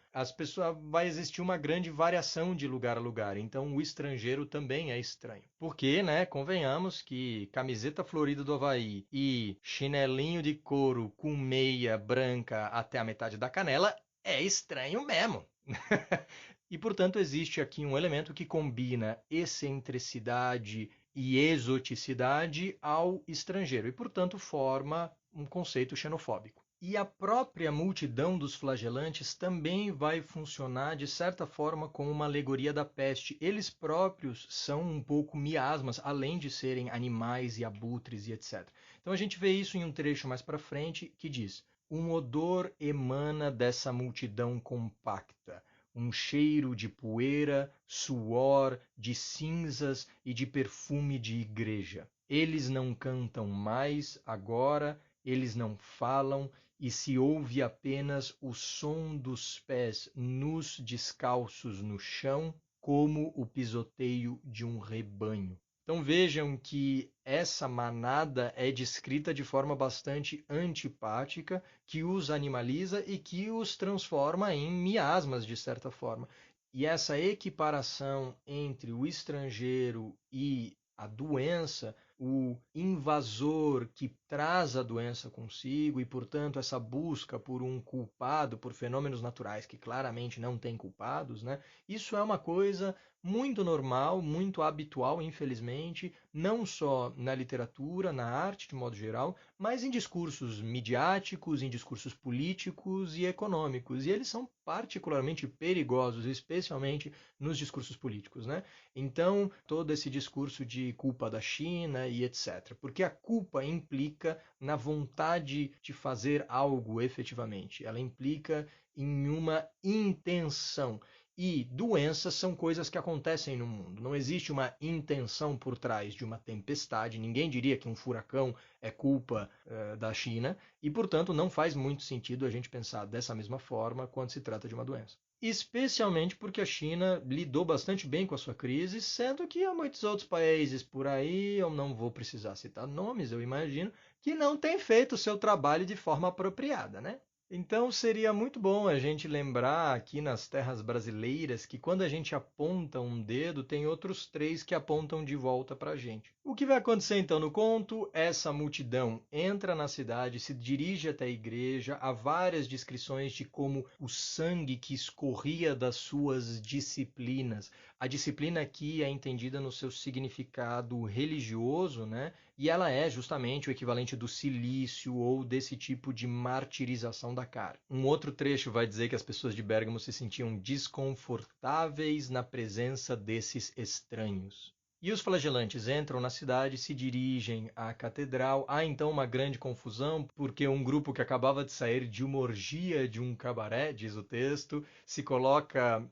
vai existir uma grande variação de lugar a lugar. Então o estrangeiro também é estranho. Porque, né, convenhamos que camiseta florida do Havaí e chinelinho de couro com meia branca até a metade da canela é estranho mesmo. E, portanto, existe aqui um elemento que combina excentricidade e exoticidade ao estrangeiro e, portanto, forma um conceito xenofóbico. E a própria multidão dos flagelantes também vai funcionar, de certa forma, como uma alegoria da peste. Eles próprios são um pouco miasmas, além de serem animais e abutres e etc. Então a gente vê isso em um trecho mais para frente que diz: um odor emana dessa multidão compacta, um cheiro de poeira, suor, de cinzas e de perfume de igreja. Eles não cantam mais agora, eles não falam, e se ouve apenas o som dos pés nus descalços no chão, como o pisoteio de um rebanho. Então vejam que essa manada é descrita de forma bastante antipática, que os animaliza e que os transforma em miasmas, de certa forma. E essa equiparação entre o estrangeiro e a doença, o invasor que traz a doença consigo e, portanto, essa busca por um culpado, por fenômenos naturais que claramente não têm culpados, né? Isso é uma coisa muito normal, muito habitual, infelizmente, não só na literatura, na arte de modo geral, mas em discursos midiáticos, em discursos políticos e econômicos. E eles são particularmente perigosos, especialmente nos discursos políticos, né? Então, todo esse discurso de culpa da China e etc. Porque a culpa implica na vontade de fazer algo efetivamente. Ela implica em uma intenção. E doenças são coisas que acontecem no mundo. Não existe uma intenção por trás de uma tempestade. Ninguém diria que um furacão é culpa da China. E, portanto, não faz muito sentido a gente pensar dessa mesma forma quando se trata de uma doença. especialmente porque a China lidou bastante bem com a sua crise, sendo que há muitos outros países por aí, eu não vou precisar citar nomes, eu imagino, que não têm feito o seu trabalho de forma apropriada, né? Então seria muito bom a gente lembrar aqui nas terras brasileiras que quando a gente aponta um dedo, tem outros três que apontam de volta para a gente. O que vai acontecer então no conto? Essa multidão entra na cidade, se dirige até a igreja, há várias descrições de como o sangue que escorria das suas disciplinas. A disciplina aqui é entendida no seu significado religioso, né? E ela é justamente o equivalente do cilício ou desse tipo de martirização da carne. Um outro trecho vai dizer que as pessoas de Bérgamo se sentiam desconfortáveis na presença desses estranhos. E os flagelantes entram na cidade, se dirigem à catedral. Há então uma grande confusão, porque um grupo que acabava de sair de uma orgia de um cabaré, diz o texto, se coloca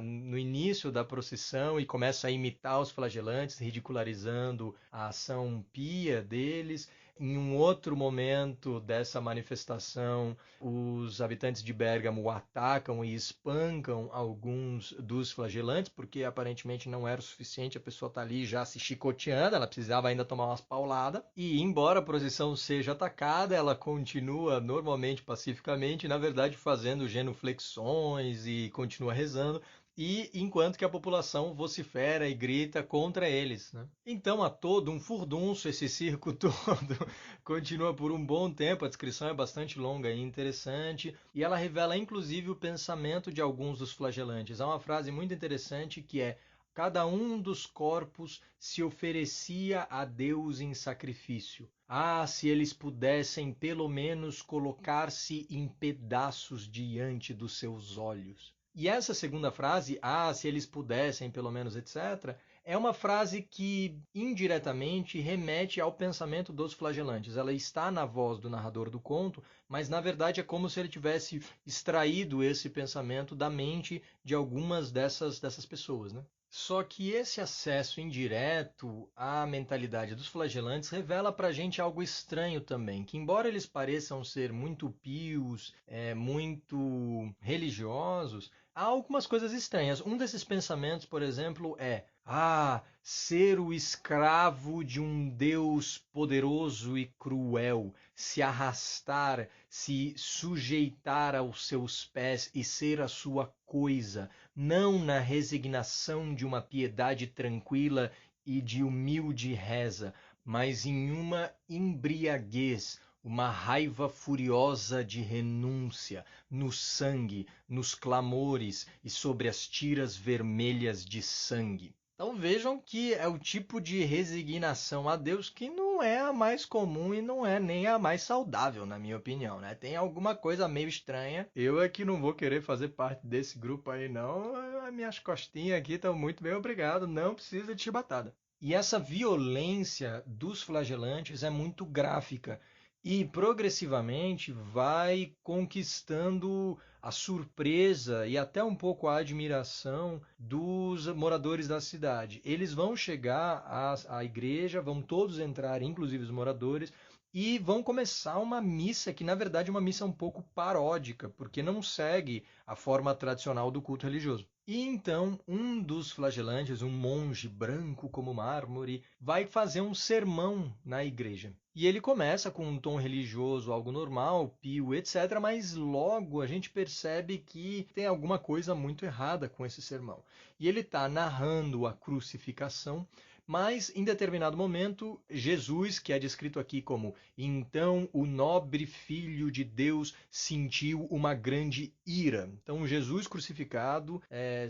no início da procissão e começa a imitar os flagelantes, ridicularizando a ação pia deles. Em um outro momento dessa manifestação, os habitantes de Bérgamo atacam e espancam alguns dos flagelantes, porque aparentemente não era o suficiente a pessoa estar ali já se chicoteando, ela precisava ainda tomar umas pauladas. E embora a procissão seja atacada, ela continua normalmente, pacificamente, na verdade fazendo genuflexões e continua rezando, e enquanto que a população vocifera e grita contra eles, né? Então há todo um furdunço, esse circo todo continua por um bom tempo, a descrição é bastante longa e interessante, e ela revela inclusive o pensamento de alguns dos flagelantes. Há uma frase muito interessante que é: cada um dos corpos se oferecia a Deus em sacrifício. Ah, se eles pudessem pelo menos colocar-se em pedaços diante dos seus olhos. E essa segunda frase, ah, se eles pudessem, pelo menos, etc., é uma frase que indiretamente remete ao pensamento dos flagelantes. Ela está na voz do narrador do conto, mas na verdade é como se ele tivesse extraído esse pensamento da mente de algumas dessas pessoas, né? Só que esse acesso indireto à mentalidade dos flagelantes revela para a gente algo estranho também, que embora eles pareçam ser muito pios, muito religiosos, há algumas coisas estranhas. Um desses pensamentos, por exemplo, é: ah, ser o escravo de um Deus poderoso e cruel, se arrastar, se sujeitar aos seus pés e ser a sua coisa, não na resignação de uma piedade tranquila e de humilde reza, mas em uma embriaguez, uma raiva furiosa de renúncia, no sangue, nos clamores e sobre as tiras vermelhas de sangue. Então vejam que é o tipo de resignação a Deus que não é a mais comum e não é nem a mais saudável, na minha opinião, né? Tem alguma coisa meio estranha. Eu é que não vou querer fazer parte desse grupo aí, não. As minhas costinhas aqui estão muito bem, obrigado. Não precisa de chibatada. E essa violência dos flagelantes é muito gráfica e progressivamente vai conquistando a surpresa e até um pouco a admiração dos moradores da cidade. Eles vão chegar à igreja, vão todos entrar, inclusive os moradores, e vão começar uma missa que, na verdade, é uma missa um pouco paródica, porque não segue a forma tradicional do culto religioso. E então um dos flagelantes, um monge branco como mármore, vai fazer um sermão na igreja. E ele começa com um tom religioso, algo normal, pio, etc., mas logo a gente percebe que tem alguma coisa muito errada com esse sermão. E ele está narrando a crucificação, mas em determinado momento, Jesus, que é descrito aqui como então o nobre Filho de Deus sentiu uma grande ira. Então Jesus crucificado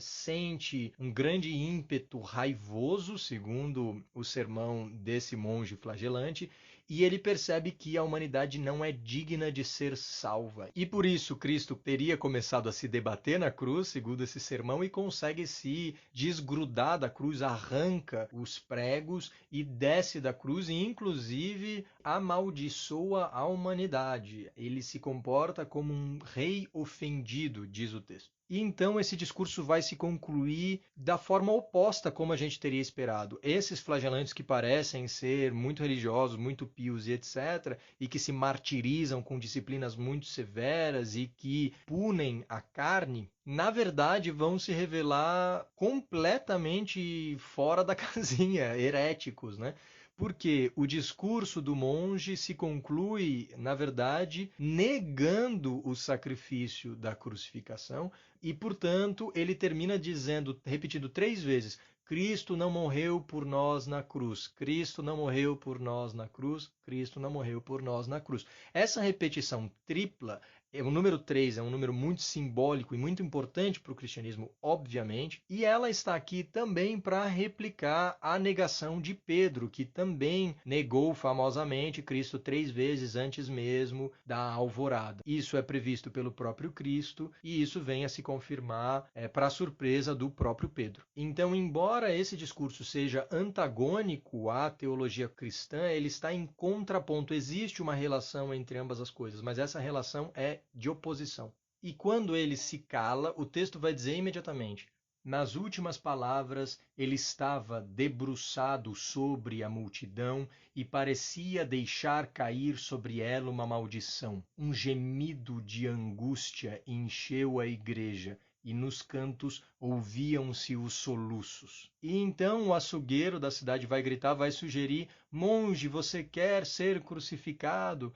sente um grande ímpeto raivoso, segundo o sermão desse monge flagelante, e ele percebe que a humanidade não é digna de ser salva. E por isso Cristo teria começado a se debater na cruz, segundo esse sermão, e consegue se desgrudar da cruz, arranca os pregos e desce da cruz e inclusive amaldiçoa a humanidade. Ele se comporta como um rei ofendido, diz o texto. E então esse discurso vai se concluir da forma oposta como a gente teria esperado. Esses flagelantes que parecem ser muito religiosos, muito pios e etc., e que se martirizam com disciplinas muito severas e que punem a carne, na verdade vão se revelar completamente fora da casinha, heréticos, né? Porque o discurso do monge se conclui, na verdade, negando o sacrifício da crucificação e, portanto, ele termina dizendo, repetindo 3 vezes: Cristo não morreu por nós na cruz, Cristo não morreu por nós na cruz, Cristo não morreu por nós na cruz. Essa repetição tripla, o número 3 é um número muito simbólico e muito importante para o cristianismo, obviamente, e ela está aqui também para replicar a negação de Pedro, que também negou famosamente Cristo 3 vezes antes mesmo da alvorada. Isso é previsto pelo próprio Cristo e isso vem a se confirmar para a surpresa do próprio Pedro. Então, embora esse discurso seja antagônico à teologia cristã, ele está em contraponto. Existe uma relação entre ambas as coisas, mas essa relação é de oposição. E quando ele se cala, o texto vai dizer imediatamente: nas últimas palavras, ele estava debruçado sobre a multidão e parecia deixar cair sobre ela uma maldição. Um gemido de angústia encheu a igreja e nos cantos ouviam-se os soluços. E então o açougueiro da cidade vai gritar, vai sugerir: monge, você quer ser crucificado?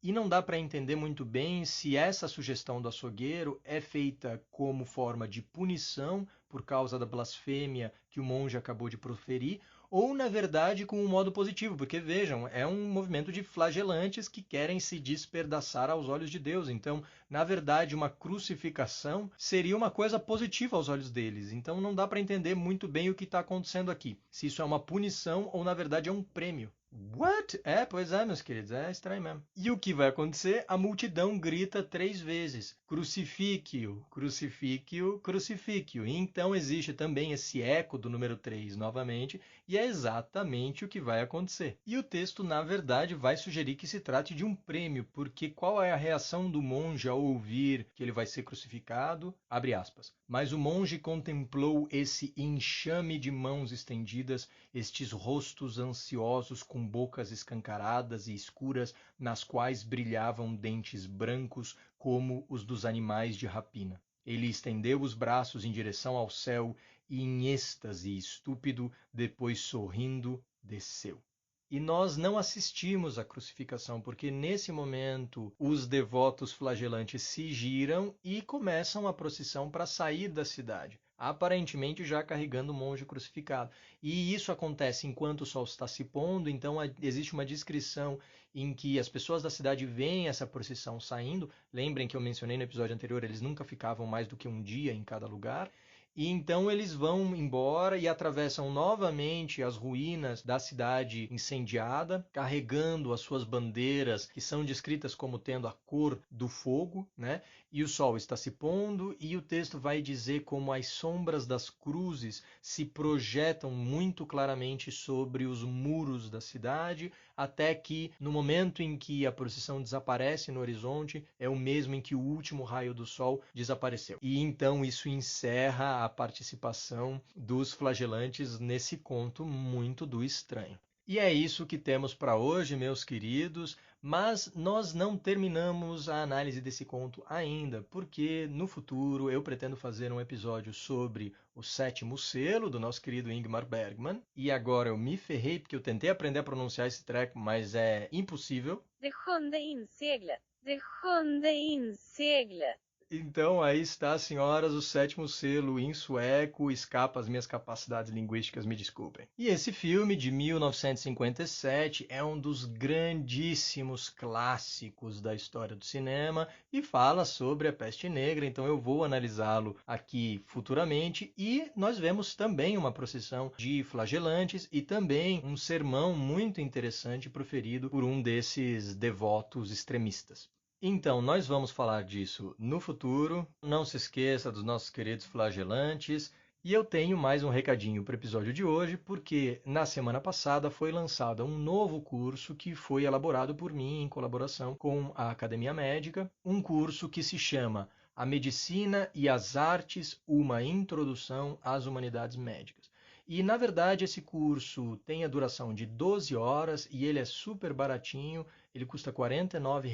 E não dá para entender muito bem se essa sugestão do açougueiro é feita como forma de punição por causa da blasfêmia que o monge acabou de proferir, ou na verdade com um modo positivo, porque vejam, é um movimento de flagelantes que querem se despedaçar aos olhos de Deus. Então, na verdade, uma crucificação seria uma coisa positiva aos olhos deles. Então, não dá para entender muito bem o que está acontecendo aqui. Se isso é uma punição ou na verdade é um prêmio. What? Pois é, meus queridos, é estranho mesmo. E o que vai acontecer? A multidão grita 3 vezes: crucifique-o, crucifique-o, crucifique-o. E então existe também esse eco do número 3 novamente, e é exatamente o que vai acontecer. E o texto, na verdade, vai sugerir que se trate de um prêmio, porque qual é a reação do monge ao ouvir que ele vai ser crucificado? Abre aspas. Mas o monge contemplou esse enxame de mãos estendidas, estes rostos ansiosos com bocas escancaradas e escuras, nas quais brilhavam dentes brancos como os dos animais de rapina. Ele estendeu os braços em direção ao céu e, em êxtase estúpido, depois sorrindo, desceu. E nós não assistimos à crucificação, porque nesse momento os devotos flagelantes se giram e começam a procissão para sair da cidade, aparentemente já carregando o monge crucificado. E isso acontece enquanto o sol está se pondo, então existe uma descrição em que as pessoas da cidade veem essa procissão saindo. Lembrem que eu mencionei no episódio anterior, eles nunca ficavam mais do que um dia em cada lugar. E então eles vão embora e atravessam novamente as ruínas da cidade incendiada, carregando as suas bandeiras, que são descritas como tendo a cor do fogo, né? E o sol está se pondo, e o texto vai dizer como as sombras das cruzes se projetam muito claramente sobre os muros da cidade, até que no momento em que a procissão desaparece no horizonte, é o mesmo em que o último raio do sol desapareceu. E então isso encerra a participação dos flagelantes nesse conto muito do estranho. E é isso que temos para hoje, meus queridos, mas nós não terminamos a análise desse conto ainda, porque no futuro eu pretendo fazer um episódio sobre o sétimo selo do nosso querido Ingmar Bergman, e agora eu me ferrei porque eu tentei aprender a pronunciar esse treco, mas é impossível. Det sjunde inseglet. Det sjunde inseglet. Então, aí está, senhoras, o sétimo selo em sueco, escapa às minhas capacidades linguísticas, me desculpem. E esse filme, de 1957, é um dos grandíssimos clássicos da história do cinema e fala sobre a peste negra, então eu vou analisá-lo aqui futuramente. E nós vemos também uma procissão de flagelantes e também um sermão muito interessante proferido por um desses devotos extremistas. Então, nós vamos falar disso no futuro. Não se esqueça dos nossos queridos flagelantes. E eu tenho mais um recadinho para o episódio de hoje, porque na semana passada foi lançado um novo curso que foi elaborado por mim em colaboração com a Academia Médica, um curso que se chama A Medicina e as Artes, uma introdução às humanidades médicas. E, na verdade, esse curso tem a duração de 12 horas e ele é super baratinho, ele custa R$ 49,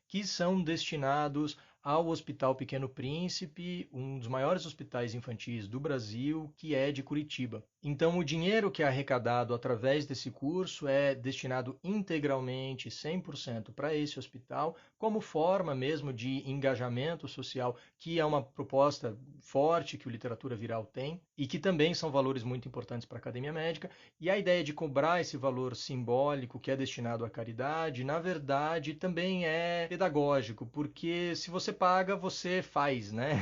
que são destinados ao Hospital Pequeno Príncipe, um dos maiores hospitais infantis do Brasil, que é de Curitiba. Então, o dinheiro que é arrecadado através desse curso é destinado integralmente, 100% para esse hospital, como forma mesmo de engajamento social, que é uma proposta forte que o Literatura Viral tem e que também são valores muito importantes para a academia médica. E a ideia de cobrar esse valor simbólico que é destinado à caridade, na verdade, também é pedagógico, porque se você paga, você faz, né?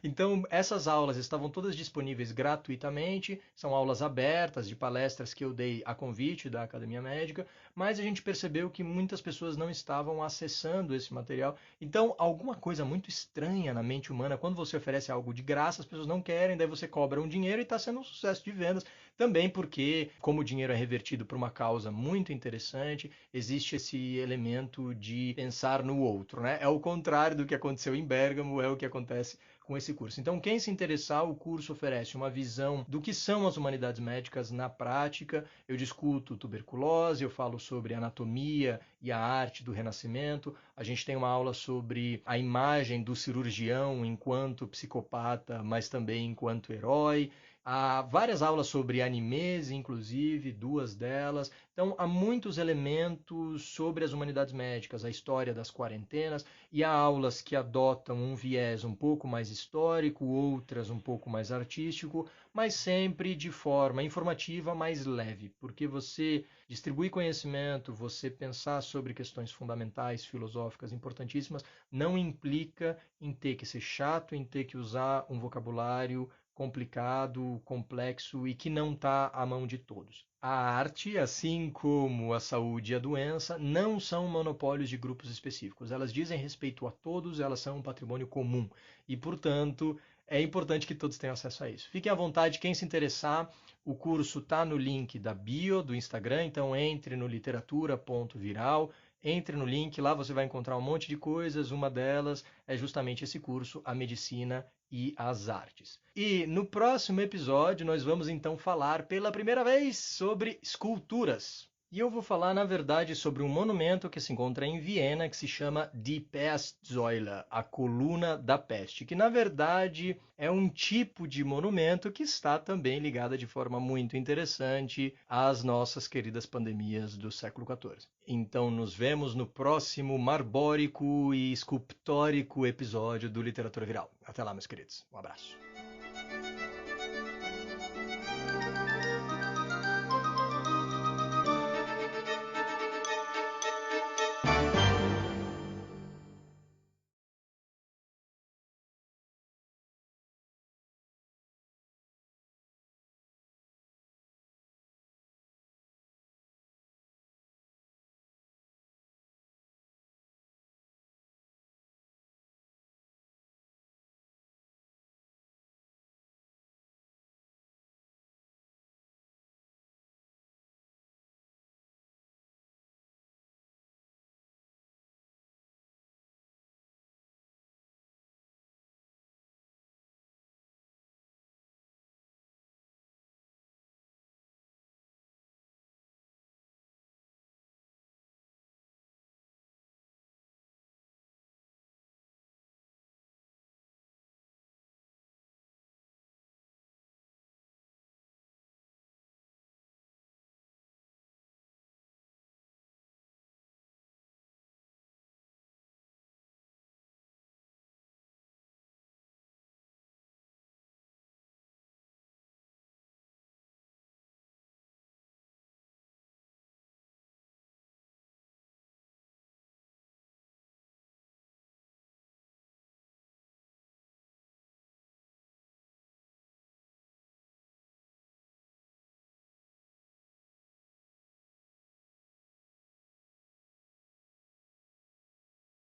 Então, essas aulas estavam todas disponíveis gratuitamente, são aulas abertas de palestras que eu dei a convite da Academia Médica, mas a gente percebeu que muitas pessoas não estavam acessando esse material. Então, alguma coisa muito estranha na mente humana, quando você oferece algo de graça, as pessoas não querem, daí você cobra um dinheiro e está sendo um sucesso de vendas. Também porque, como o dinheiro é revertido para uma causa muito interessante, existe esse elemento de pensar no outro, né? É o contrário do que aconteceu em Bérgamo, é o que acontece com esse curso. Então, quem se interessar, o curso oferece uma visão do que são as humanidades médicas na prática. Eu discuto tuberculose, eu falo sobre anatomia e a arte do renascimento. A gente tem uma aula sobre a imagem do cirurgião enquanto psicopata, mas também enquanto herói. Há várias aulas sobre animes, inclusive, 2 delas. Então, há muitos elementos sobre as humanidades médicas, a história das quarentenas, e há aulas que adotam um viés um pouco mais histórico, outras um pouco mais artístico, mas sempre de forma informativa, mais leve, porque você distribuir conhecimento, você pensar sobre questões fundamentais, filosóficas, importantíssimas, não implica em ter que ser chato, em ter que usar um vocabulário complicado, complexo e que não está à mão de todos. A arte, assim como a saúde e a doença, não são monopólios de grupos específicos. Elas dizem respeito a todos, elas são um patrimônio comum e, portanto, é importante que todos tenham acesso a isso. Fiquem à vontade, quem se interessar, o curso está no link da bio do Instagram, então entre no literatura.viral, entre no link, lá você vai encontrar um monte de coisas, uma delas é justamente esse curso, A Medicina e as Artes. E no próximo episódio nós vamos então falar pela primeira vez sobre esculturas. E eu vou falar, na verdade, sobre um monumento que se encontra em Viena, que se chama Die Pestsäule, a coluna da peste, que na verdade é um tipo de monumento que está também ligada de forma muito interessante às nossas queridas pandemias do século XIV. Então nos vemos no próximo marbórico e escultórico episódio do Literatura Viral. Até lá, meus queridos. Um abraço.